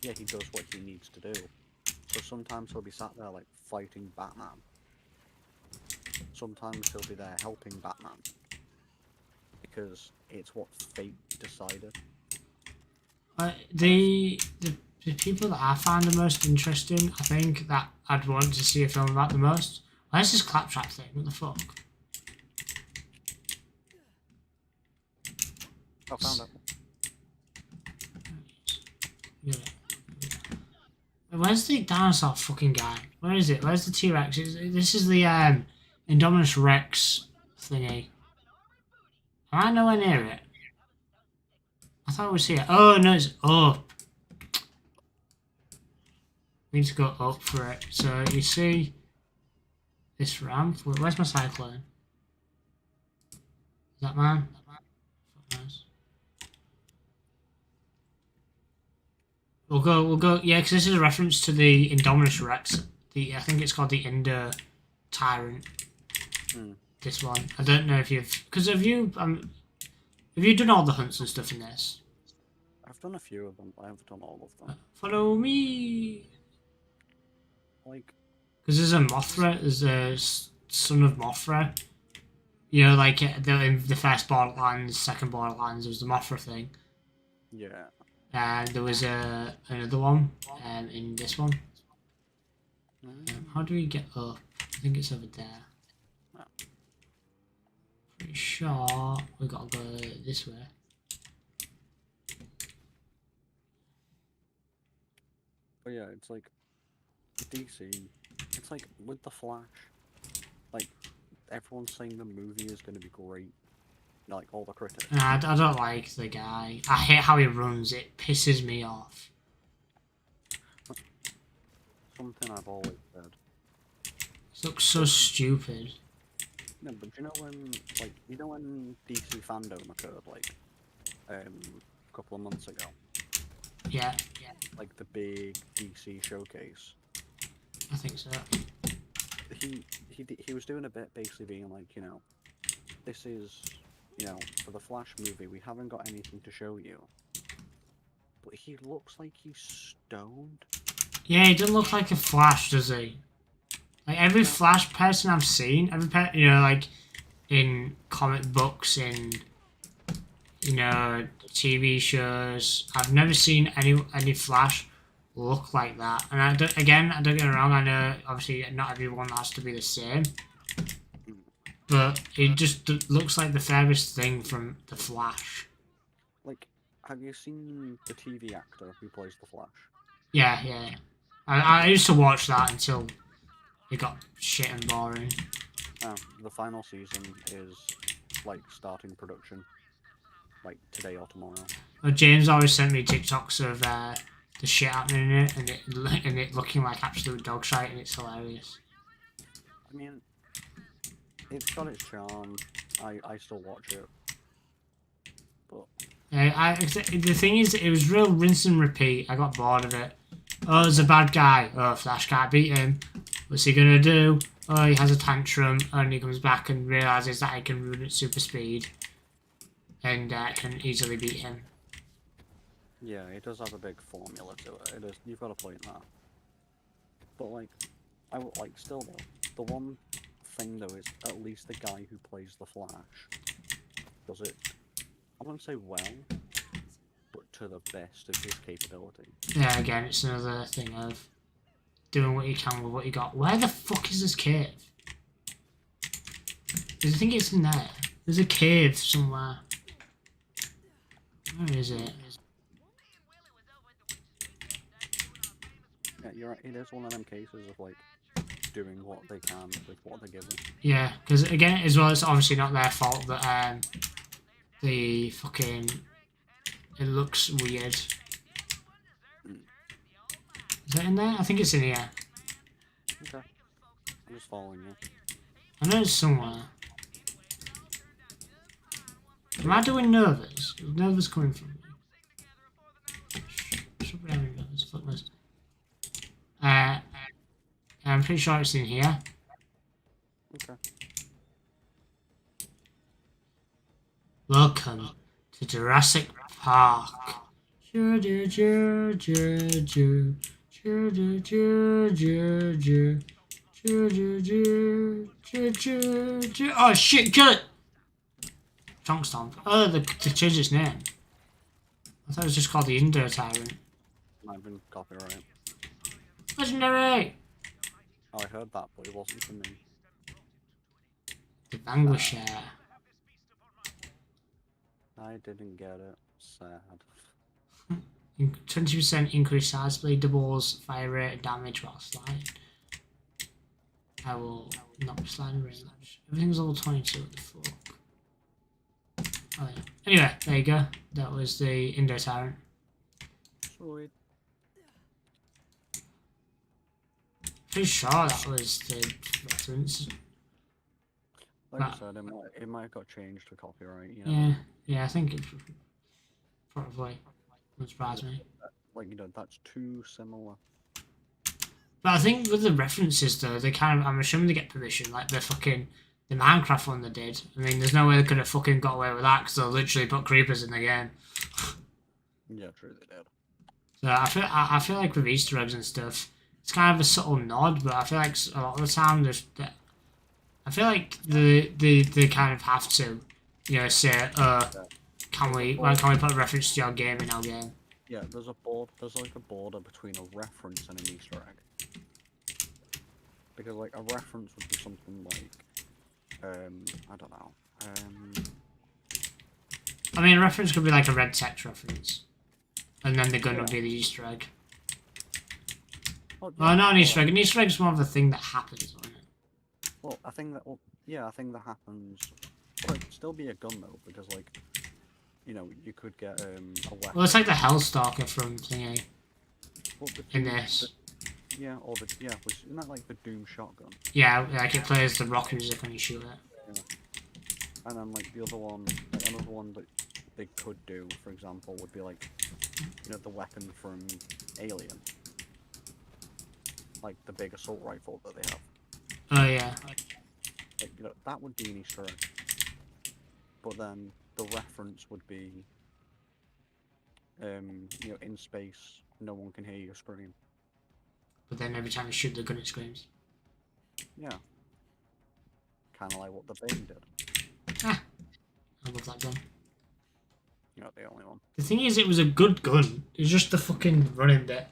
Yeah, he does what he needs to do. So sometimes he'll be sat there like fighting Batman. Sometimes he'll be there helping Batman. Because it's what fate decided. The people that I find the most interesting, I think, that I'd want to see a film about the most. Where's this claptrap thing? What the fuck? I found it. Yeah. Where's the dinosaur fucking guy? Where is it? Where's the T-Rex? This is the Indominus Rex thingy. Am I nowhere near it? I thought it was here. Oh no, it's up. We need to go up for it. So you see this ramp. Where's my cyclone? Is that mine? We'll go. Yeah, because this is a reference to the Indominus Rex. I think it's called the Indo Tyrant. This one. I don't know if you've. Because have you done all the hunts and stuff in this? I've done a few of them. I haven't done all of them. Follow me. Like. Because there's a Mothra. There's a son of Mothra. You know, like in the first Borderlands, second Borderlands, there was the Mothra thing. Yeah. And there was another one in this one. How do we get up? I think it's over there. Pretty sure we gotta go this way. But yeah, it's like DC. It's like with the Flash. Like everyone's saying the movie is going to be great. Like all the critics. Nah, I don't like the guy. I hate how he runs. It pisses me off. Something I've always said. It looks so stupid. No, but you know when DC fandom occurred a couple of months ago. Yeah. Like the big DC showcase. I think so. He was doing a bit basically being like, this is, for the Flash movie, we haven't got anything to show you. But he looks like he's stoned. Yeah, he doesn't look like a Flash, does he? Like every Flash person I've seen, like in comic books, in TV shows, I've never seen any Flash look like that. And I don't get me wrong, I know obviously not everyone has to be the same, but it just looks like the furthest thing from the Flash. Like, have you seen the TV actor who plays the Flash? Yeah. I used to watch that until it got shit and boring. The final season is like starting production, like today or tomorrow. Well, James always sent me TikToks of the shit happening in it and it looking like absolute dog shite, and it's hilarious. I mean, it's got its charm. I still watch it, but The thing is, it was real rinse and repeat. I got bored of it. Oh, there's a bad guy. Oh, Flash can't beat him. What's he gonna do? Oh, he has a tantrum, and he comes back and realizes that he can run at super speed, and can easily beat him. yeah, it does have a big formula to it. It is. You've got a point there. But like, I would like still though. The one thing though is at least the guy who plays the Flash does it. I wouldn't say well, but to the best of his capability. Yeah, again, it's another thing of doing what you can with what you got. Where the fuck is this cave? I think it's in there. There's a cave somewhere. Where is it? Yeah, you're right. It is one of them cases of like doing what they can with what they're given. Yeah, because again, as well, it's obviously not their fault that the fucking it looks weird. Is that in there? I think it's in here. Okay. I'm just following you. I know it's somewhere. Am I doing nervous? Is nervous coming from me? Should be having nervous. Fuck this. I'm pretty sure it's in here. Okay. Welcome to Jurassic Park. Oh shit, kill it! Chonk Stomp. Oh, they changed its name. I thought it was just called the Indo Tyrant. Might have been copyright. Legendary! Oh, I heard that, but it wasn't for me. The Vanquisher. I didn't get it. Sad. 20% increased size blade, doubles fire rate and damage while sliding. I will not be sliding range. Everything's level 22. What the fuck? Oh, yeah. Anyway, there you go. That was the Indo Tyrant. Sweet. Pretty sure that was the reference. Like I said, it might have got changed to copyright, you know? Yeah, I think it probably wouldn't surprise me. Like, you know, that's too similar. But I think with the references though, they kind of, I'm assuming they get permission, like the Minecraft one they did. I mean, there's no way they could have fucking got away with that because they literally put creepers in the game. Yeah, true, they did. So I feel like with Easter eggs and stuff, it's kind of a subtle nod, but I feel like a lot of the time I feel like they kind of have to, you know, say, when can we put a reference to your game in our game? Yeah, there's like a border between a reference and an Easter egg. Because like a reference would be something like, I don't know. I mean, a reference could be like a red text reference, and then the gun would be the Easter egg. Well, Well, not an Easter egg. An Easter egg is more of a thing that happens, isn't it? Well, I think that happens. But it could still be a gun though, because like, you know, you could get a weapon. Well, it's like the Hellstalker from Thingy in this. Which isn't that like the Doom shotgun? Yeah, like it plays the rock music when you shoot it. Yeah. And then like the other one, like another one that they could do, for example, would be like, you know, the weapon from Alien, like the big assault rifle that they have. Oh yeah. Like, you know, that would be an Easter egg. But then the reference would be, you know, in space, no one can hear you scream. But then every time you shoot the gun, it screams. Yeah. Kind of like what the Bane did. Ah, I love that gun. You're not the only one. The thing is, it was a good gun. It was just the fucking running bit.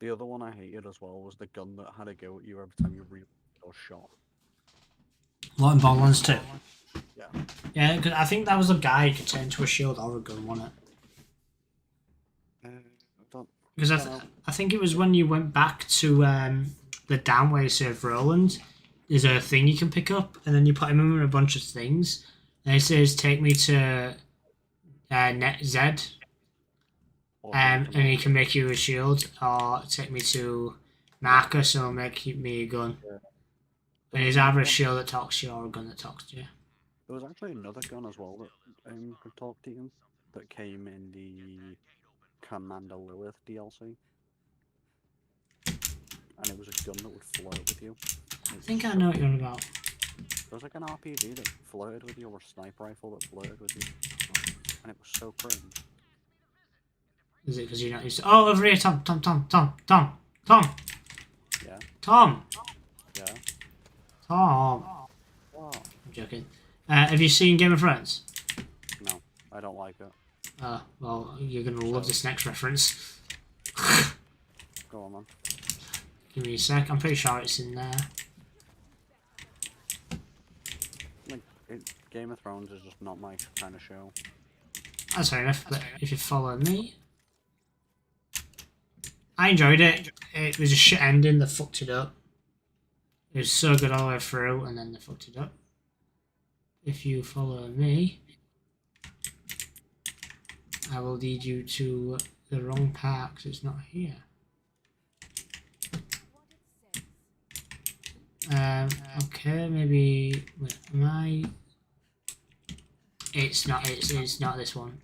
The other one I hated as well was the gun that had a go at you every time you reloaded or shot. What in Borderlands 2? Yeah. Yeah, because I think that was a guy who could turn into a shield or a gun, wasn't it? Don't. Because I think it was when you went back to the down where you served Roland, there's a thing you can pick up, and then you put him in a bunch of things, and it says, take me to Net Z, and he can make you a shield, or take me to Marcus, or make me a gun. Yeah. And it's either a shield that talks to you or a gun that talks to you. There was actually another gun as well that could talk to you that came in the Commander Lilith DLC. And it was a gun that would flirt with you. I think I know what you're on about. There was like an RPG that flirted with you, or a sniper rifle that flirted with you. And it was so cringe. Is it because you're not used to... Oh, over here, Tom. Yeah. Tom. Yeah. Tom. Wow. I'm joking. Have you seen Game of Thrones? No, I don't like it. Well, you're going to love this next reference. Go on, man. Give me a sec. I'm pretty sure it's in there. Game of Thrones is just not my kind of show. That's fair enough, but if you follow me... I enjoyed it. It was a shit ending. They fucked it up. It was so good all the way through, and then they fucked it up. If you follow me, I will lead you to the wrong part because it's not here. Okay, maybe. Wait, am I? It's not. It's not this one.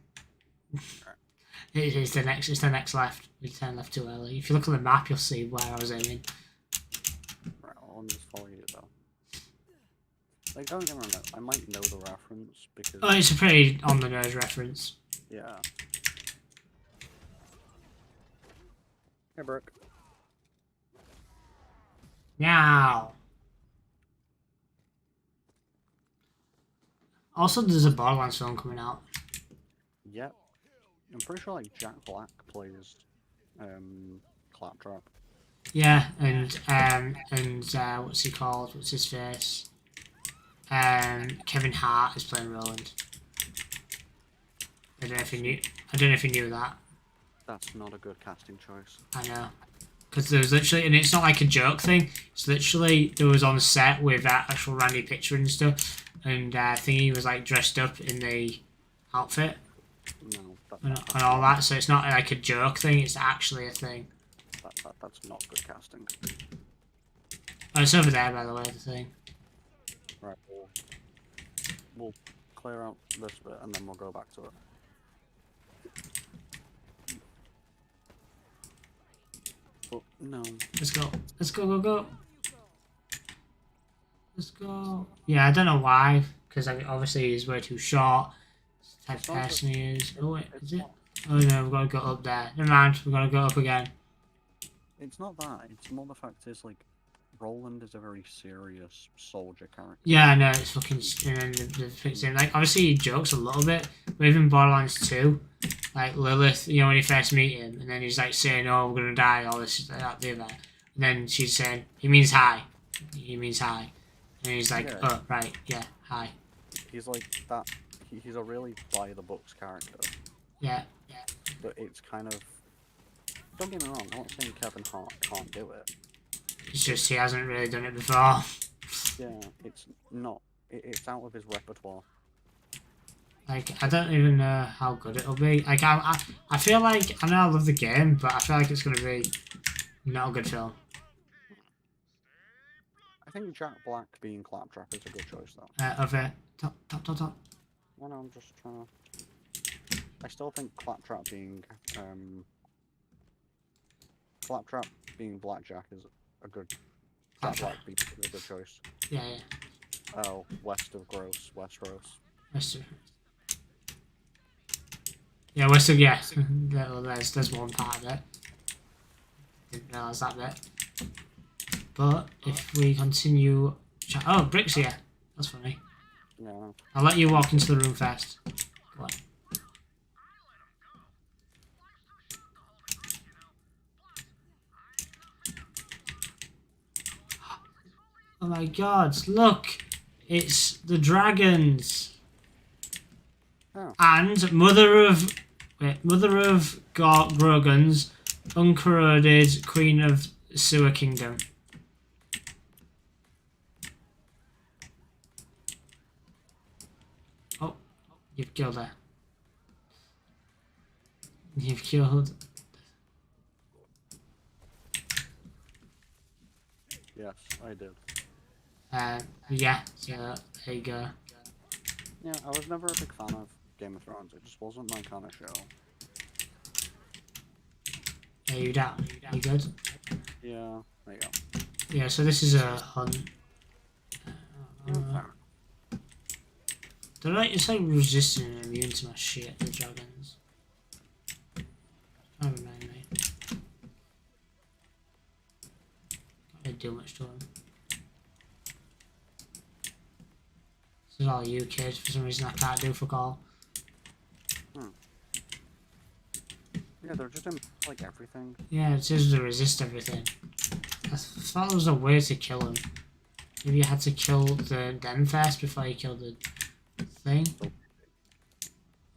It's the next. It's the next left. We turned left too early. If you look at the map, you'll see where I was aiming. Right, I'll just follow you though. Like, don't get me wrong, I might know the reference because. Oh, it's a pretty on the nose reference. Yeah. Hey, Brooke. Now. Also, there's a Borderlands film coming out. Yep. I'm pretty sure like Jack Black plays Claptrap. Yeah, and what's he called? What's his face? Kevin Hart is playing Roland. I don't know if you knew that. That's not a good casting choice. I know. Because there was literally, and it's not like a joke thing, it's literally, there was on set with actual Randy Pitchford and stuff, and I think he was like dressed up in the outfit No, and all that, so it's not like a joke thing, it's actually a thing. That's not good casting. Oh, it's over there, by the way, the thing. Right, we'll clear out this bit and then we'll go back to it. But no. Let's go. Let's go, go. Let's go. Yeah, I don't know why, because obviously he's way too short. Type of person he is. Oh wait, is it? Oh no, we've got to go up there. Never mind, we've got to go up again. It's not that, it's more the fact is like Roland is a very serious soldier character. Yeah, I know, it's fucking... And then the fixed him. Like, obviously he jokes a little bit, but even Borderlands 2, like Lilith, you know, when you first meet him, and then he's like saying, oh, we're gonna die, all this, that, the other. And then she's saying, he means hi. He means hi. And he's like, Yeah. oh, right, yeah, hi. He's like that, he's a really by-the-books character. Yeah. But it's kind of... Don't get me wrong, I'm not saying Kevin Hart can't do it. It's just he hasn't really done it before. Yeah, it's not... It's out of his repertoire. Like, I don't even know how good it'll be. Like, I feel like... I know I love the game, but I feel like it's going to be not a good film. I think Jack Black being Claptrap is a good choice, though. Over. Top. Well, no, I'm just trying to... I still think Claptrap being... Claptrap being Blackjack is a good... Jack Black being a good choice. Yeah. Oh, West of Gross, Westeros. Western. Yeah, Western, yeah. There's one part of it. Didn't realise that bit. But if we continue... Oh, Brick's here. That's funny. Yeah. I'll let you walk into the room first. Go on. my god, look! It's the dragons! Oh. And Mother of Grogans, uncorroded Queen of Sewer Kingdom. Oh, you've killed her. You've killed. Yes, I did. Yeah, so there you go. Yeah, I was never a big fan of Game of Thrones. It just wasn't my kind of show. Are you down? You good? Yeah, there you go. Yeah, so this is a hunt. Okay. They're like, it's like resistant and immune to my shit, the dragons. Trying to remind me. Can't really do much to them. This is all you kids, for some reason I can't do fuck all. Yeah, they're just in, like, everything. Yeah, it says to resist everything. I thought there was a way to kill them. Maybe you had to kill them first before you killed the thing.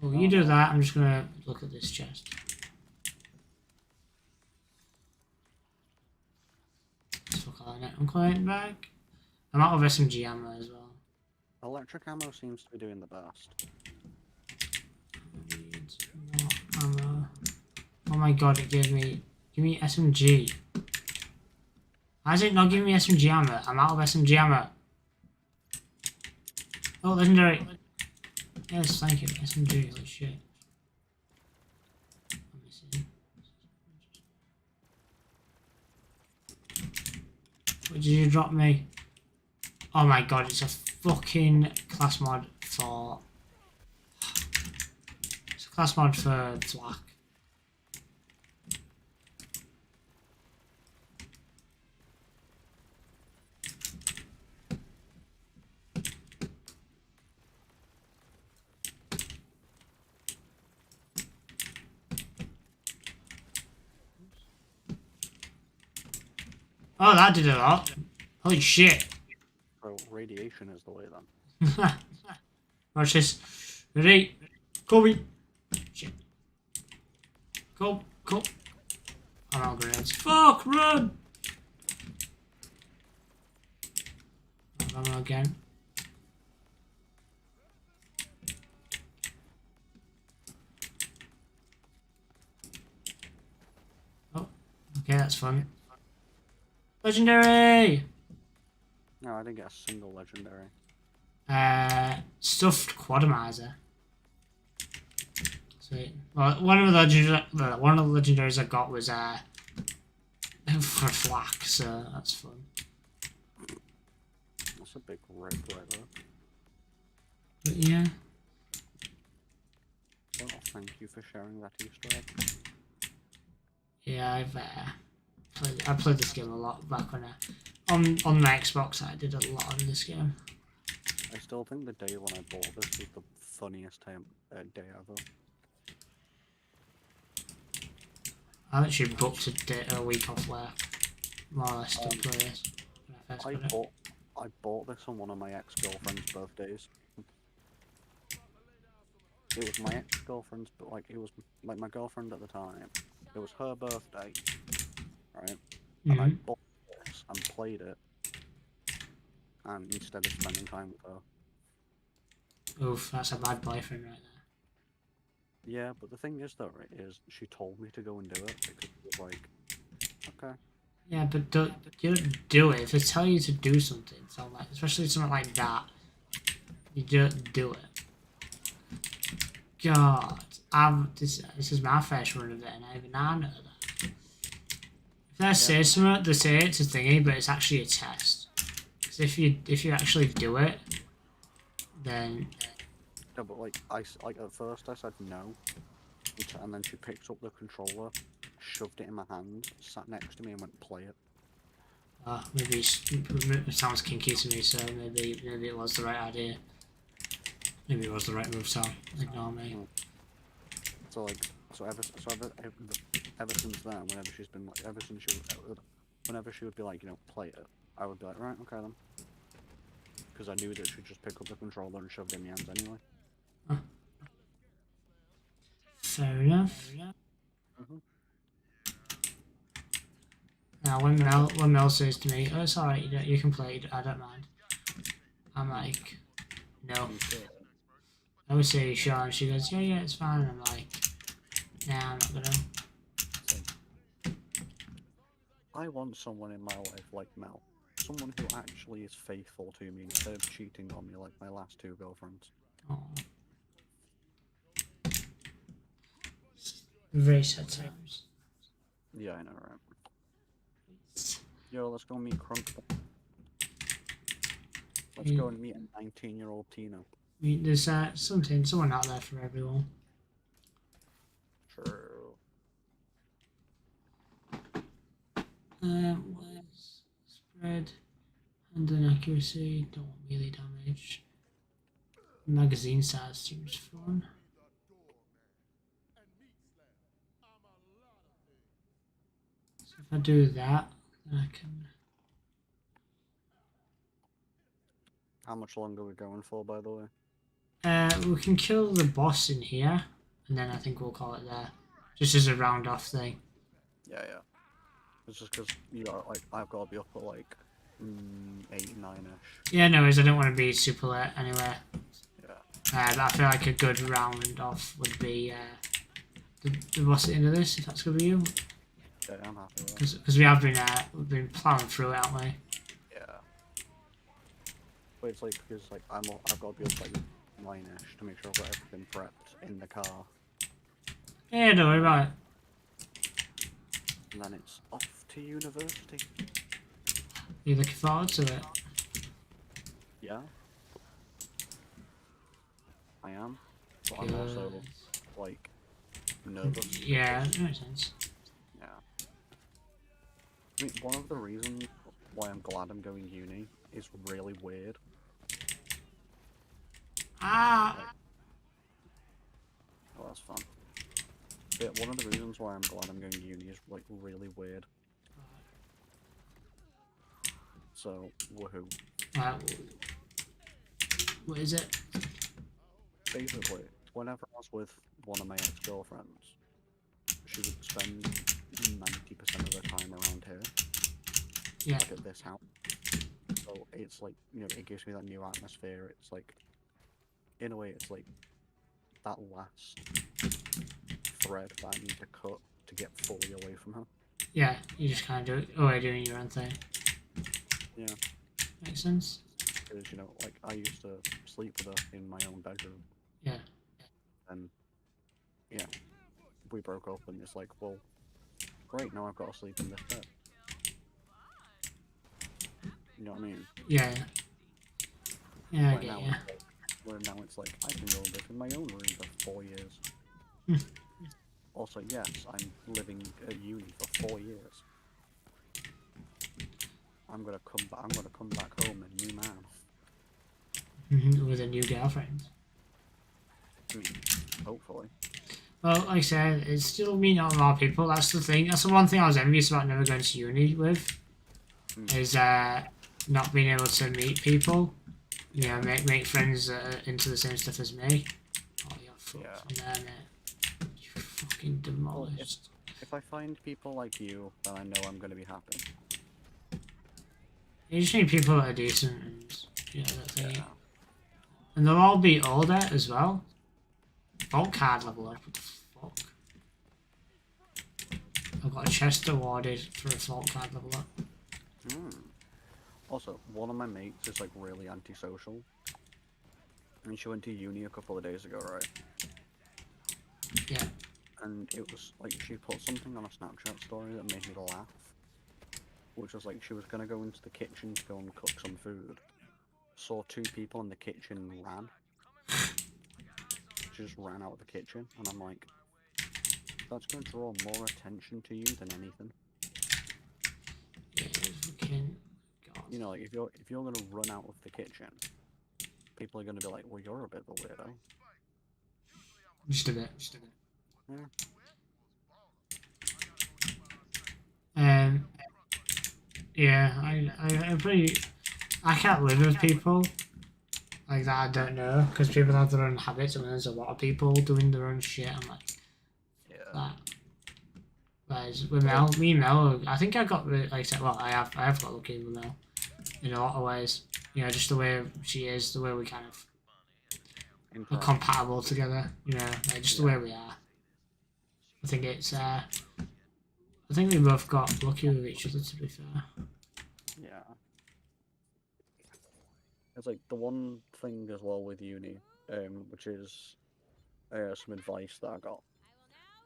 Oh, you do that, I'm just gonna look at this chest. Fuck all in it. I'm going back. I'm out of SMG ammo as well. Electric ammo seems to be doing the best. I need more ammo. Oh my god, it gave me... Give me SMG. Why is it not giving me SMG ammo? I'm out of SMG ammo. Oh, legendary. Yes, thank you. SMG, holy shit. I'm missing. What did you drop me? Oh my god, it's a fucking class mod for... It's a class mod for flak. Oh, that did a lot. Holy shit. So, radiation is the way then. Watch this. Ready? Kobe. Shit. Go. Go. I'm out of grenades. Fuck, run! Ammo again. Oh, okay, that's fun. Legendary! No, I didn't get a single legendary. Stuffed Quadomizer. Sweet. Well, one of the legendaries I got was for flak, so that's fun. That's a big rip right there. But yeah. Well, thank you for sharing that Easter egg. Yeah, I played this game a lot back when on my Xbox. I did a lot on this game. I still think the day when I bought this was the funniest day ever. I actually booked a week off work, more or less, to play this. When I first got it. I bought this on one of my ex-girlfriend's birthdays. It was my ex-girlfriend's, but like it was like my girlfriend at the time. It was her birthday, right? And I bought this and played it, and instead of spending time with her. Oof, that's a bad boyfriend right there. Yeah, but the thing is though, right, is she told me to go and do it because it was like, okay. Yeah, but you don't do it. If they tell you to do something, so like, especially something like that, you don't do it. God, this is my first run of it, and even I know that. If they say something, they say it's a thingy, but it's actually a test. Because if you actually do it, then Yeah, but like at first I said no, and then she picked up the controller, shoved it in my hand, sat next to me, and went play it. maybe it sounds kinky to me, so maybe it was the right idea. Maybe it was the right move, so ignore me. So like, ever since then, whenever she would be like, you know, play it, I would be like, right, okay then. because I knew that she'd just pick up the controller and shove it in my hands anyway. Fair enough. Mm-hmm. Now, when Mel says to me, "Oh, it's alright, you can play it, I don't mind," I'm like, "No." I would say, "Sure," and she goes, "Yeah, it's fine." I'm like, "Nah, I'm not gonna." I want someone in my life like Mel. Someone who actually is faithful to me instead of cheating on me like my last 2 girlfriends. Oh. Very sad times. Yeah, I know, right? Yo, let's go meet Crunk. Let's go and meet a 19-year-old Tina. I mean, there's someone out there for everyone. True. Was spread, handling accuracy, don't want melee damage. Magazine size seems fun. So if I do that, then I can. How much longer are we going for, by the way? We can kill the boss in here, and then I think we'll call it there, just as a round off thing. Yeah. It's just because I've got to be up at like 8, 9ish. Yeah, no worries. I don't want to be super late anyway. Yeah. But I feel like a good round off would be the boss at the end of this, if that's good for you. Yeah, I'm happy with that. Because we've been plowing through it, haven't we? Yeah. But it's like because I've got to be up like 9ish to make sure I've got everything prepped in the car, Yeah, don't worry about it. and then it's off to university. You looking forward to it? Yeah. I am. But I'm also like nervous. Yeah, that makes sense. Yeah. I mean, one of the reasons why I'm glad I'm going uni is really weird. Ah! Oh, that's fun. Yeah, one of the reasons why I'm glad I'm going to uni is like really weird. So, woohoo. What is it? Basically, whenever I was with one of my ex-girlfriends, she would spend 90% of her time around here. Yeah. Like at this house. So it's like, you know, it gives me that new atmosphere. It's like, in a way, it's like that last thread that I need to cut to get fully away from her. Yeah, you just kind of do it. Oh, you're doing your own thing. Yeah. Makes sense. Because, you know, like, I used to sleep with her in my own bedroom. Yeah. And, yeah, we broke up and it's like, well, great, now I've got to sleep in this bed. You know what I mean? Yeah. Yeah, I Where get now, ya. where now it's like, I can go live in my own room for 4 years. Also, yes, I'm living at uni for 4 years. I'm gonna come back home a new man. With a new girlfriend. Hopefully. Well, like I said, it's still meeting a lot of people. That's the thing. That's the one thing I was envious about never going to uni with. Is not being able to meet people. You know, make friends that are into the same stuff as me. Oh, you're fucked from there, mate. You fucking demolished. If I find people like you, then I know I'm gonna be happy. You just need people that are decent and, you know, that thing. Yeah. And they'll all be older as well. Vault card level up, what the fuck? I've got a chest awarded for a vault card level up. Also, one of my mates is like really antisocial. And she went to uni a couple of days ago, right? Yeah. And it was like she put something on a Snapchat story that made me laugh. Which was like she was gonna go into the kitchen to go and cook some food. Saw 2 people in the kitchen and ran. She just ran out of the kitchen, and I'm like, that's gonna draw more attention to you than anything. Yeah, fucking God. You know, like if you're gonna run out of the kitchen, people are gonna be like, well, you're a bit of a weirdo. Just a bit. Yeah. Yeah, I can't live with people like that. I don't know because people have their own habits, and there's a lot of people doing their own shit. I'm like, Yeah. that. Whereas with Mel, me and Mel, I think I got like I said, well, I have got lucky with Mel in a lot of ways. You know, just the way she is, the way we kind of are compatible together. You know, like just the way we are. I think it's. I think we both got lucky with each other. To be fair. Yeah. It's like the one thing as well with uni, which is some advice that I got,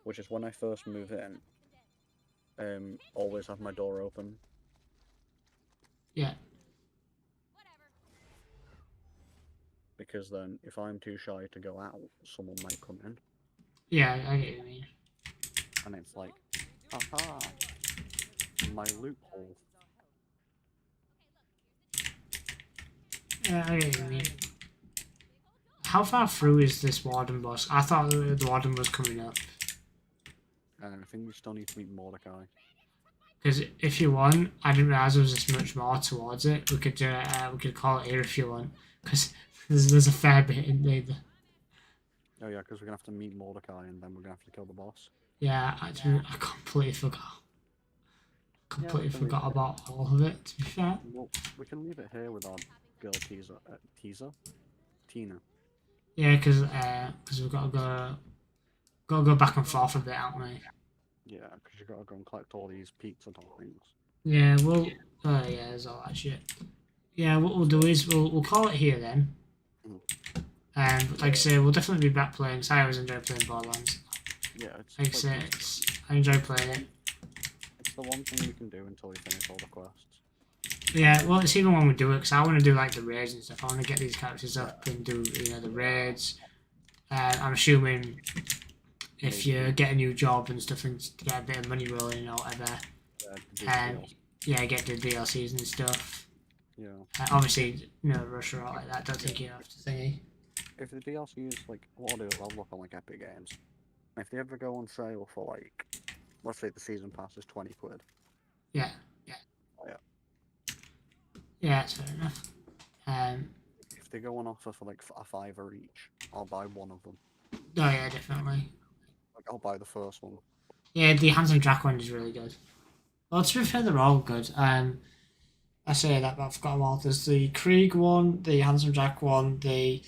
which is when I first move in, always have my door open. Yeah. Because then, if I'm too shy to go out, someone might come in, Yeah, I get what you mean. and it's like, aha, my loophole. Yeah, I get what you mean. How far through is this warden boss? I thought the warden was coming up. And I think we still need to meet Mordecai. Because if you want, I didn't realise there was this much more towards it. We could call it here if you want. Because there's a fair bit in there. Oh yeah, because we're gonna have to meet Mordecai, and then we're gonna have to kill the boss. Yeah, actually, I completely forgot. Completely forgot about all of it, to be fair. Well, we can leave it here with our girl Tina. Yeah, because we've got to go back and forth a bit, haven't we? Yeah, because you gotta go and collect all these pizza toppings. Yeah, well, yeah, there's all that shit. Yeah, what we'll do is we'll call it here then. But like I say, we'll definitely be back playing. So I always enjoy playing Borderlands. Yeah, it's Like I say, I enjoy playing it. It's the one thing we can do until we finish all the quests. Yeah, well, it's even when we do it, because I want to do like the raids and stuff. I want to get these characters up and do the raids. I'm assuming if you get a new job and stuff and get a bit of money rolling or whatever, get the DLCs and stuff. Yeah. Obviously, no rush or all like that. Don't think you have to thingy. If the DLC is like, what I'll do is I'll look on like Epic Games. If they ever go on sale for like, let's say the season pass is 20 quid. Yeah. Oh, yeah. Yeah, that's fair enough. If they go on offer for like a $5 each, I'll buy one of them. Oh yeah, definitely. Like I'll buy the first one. Yeah, the Handsome Jack one is really good. Well, to be fair, they're all good. I say that, but I've got them all. There's the Krieg one, the Handsome Jack one, the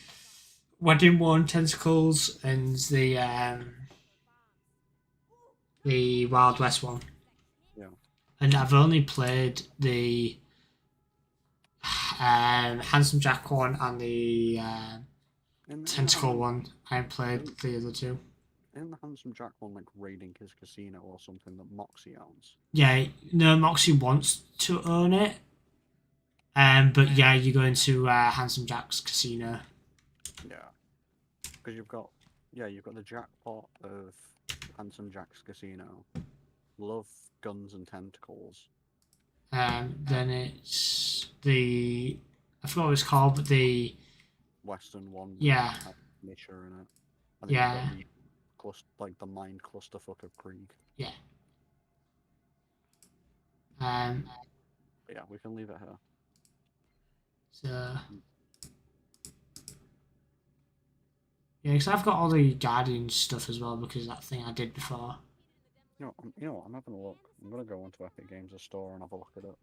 Wedding one, Tentacles, and the Wild West one. Yeah. And I've only played the Handsome Jack one and the Tentacle one. I haven't played the other two. Isn't the Handsome Jack one like raiding his casino or something that Moxie owns? Yeah, no, Moxie wants to own it. But yeah, you go into Handsome Jack's casino. Yeah. Because you've got the jackpot of Handsome Jack's casino. Love, guns and tentacles. Then it's the I forgot what it's called, but the Western one. Yeah. Nature in it. And Yeah. Like the mind clusterfuck of Krieg. Yeah. But yeah, we can leave it here. So yeah, because I've got all the Guardian stuff as well because that thing I did before. You know what? I'm having a look. I'm gonna go into Epic Games store and have a look at it.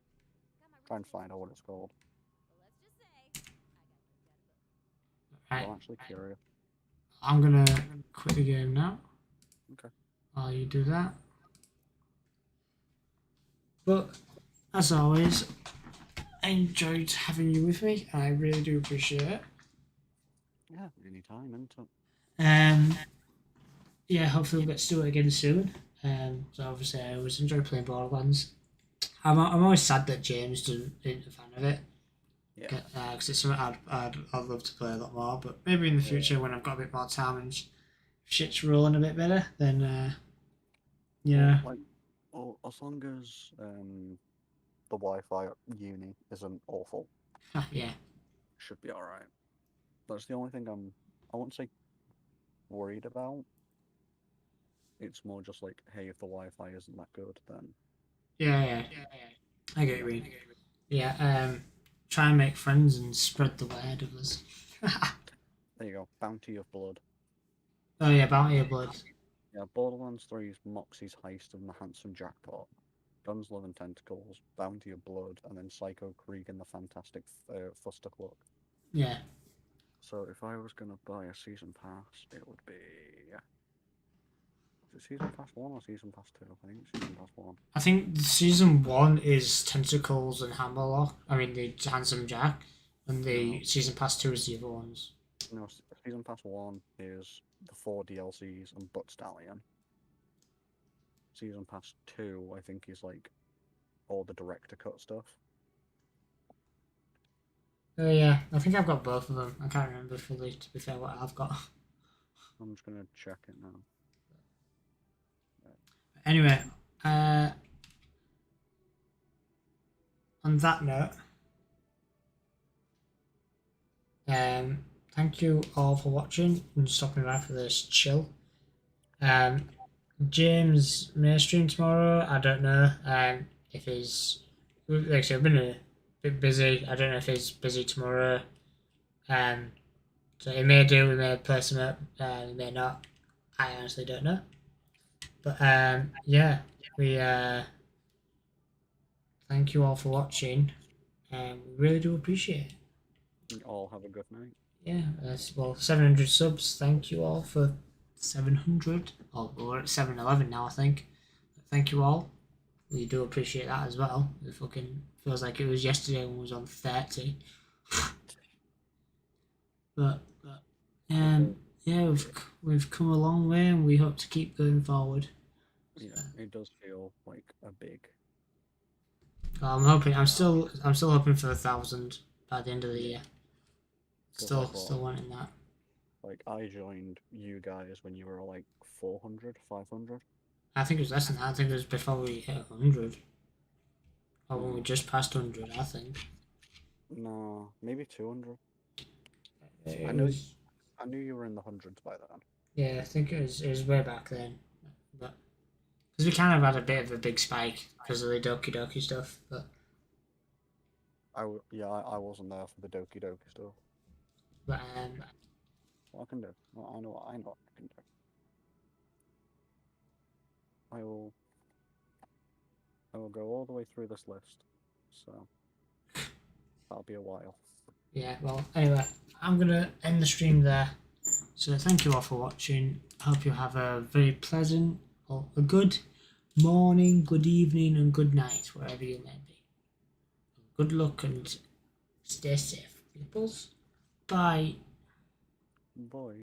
Try and find out what it's called. Right. I'm actually curious. I'm gonna quit the game now. Okay. While you do that. But as always, I enjoyed having you with me. I really do appreciate it. Yeah, anytime, anytime. Yeah, hopefully we'll get to do it again soon. So obviously I always enjoy playing Borderlands. I'm always sad that James isn't a fan of it. Yeah. Because it's something I'd love to play a lot more. But maybe in the future when I've got a bit more time and shit's rolling a bit better, then yeah. Well, as long as the Wi-Fi at uni isn't awful, Yeah. should be alright. That's the only thing I won't say worried about. It's more just like, hey, if the Wi-Fi isn't that good, then Yeah. I get what you mean. Yeah. Try and make friends and spread the word of us. There you go. Bounty of Blood. Oh yeah, Bounty of Blood. Yeah, Borderlands 3's Moxie's Heist and the Handsome Jackpot. Guns, Love and Tentacles, Bounty of Blood, and then Psycho Krieg and the Fantastic Fuster Cloak. Yeah. So if I was gonna buy a season pass, it would be is it season pass 1 or season pass 2? I think it's season pass 1. I think season 1 is Tentacles and Hammerlock. I mean the Handsome Jack, and the season pass 2 is the other ones. No, season pass 1 is the 4 DLCs and Butt Stallion. Season pass 2, I think, is like all the director cut stuff. Oh yeah, I think I've got both of them. I can't remember fully, to be fair, what I've got. I'm just gonna check it now. Anyway, on that note, thank you all for watching and stopping by for this chill. James may stream tomorrow. I don't know. If he's, like I said, I've been a bit busy. I don't know if he's busy tomorrow. So he may do. We may play some up. He may not. I honestly don't know. But yeah, we thank you all for watching. We really do appreciate it. You all have a good night. Yeah, well, 700 subs. Thank you all for 700. Oh, we're at 711 now, I think. Thank you all. We do appreciate that as well. It fucking feels like it was yesterday when we was on 30. but yeah, we've come a long way, and we hope to keep going forward. Yeah, it does feel like a big. I'm hoping. I'm still hoping for 1,000 by the end of the year. Still wanting that. Like, I joined you guys when you were like 400, 500. I think it was less than that. I think it was before we hit 100. Or when we just passed 100, I think. No, maybe 200. I knew you were in the hundreds by then. Yeah, I think it was way back then. But because we kind of had a bit of a big spike because of the Doki Doki stuff. But I wasn't there for the Doki Doki stuff. But What I can do? Well, I know what I can do. I will go all the way through this list. So that'll be a while. Yeah, well, anyway, I'm gonna end the stream there. So thank you all for watching. Hope you have a very pleasant or a good morning, good evening, and good night wherever you may be. Good luck and stay safe, peoples. Bye. Boy.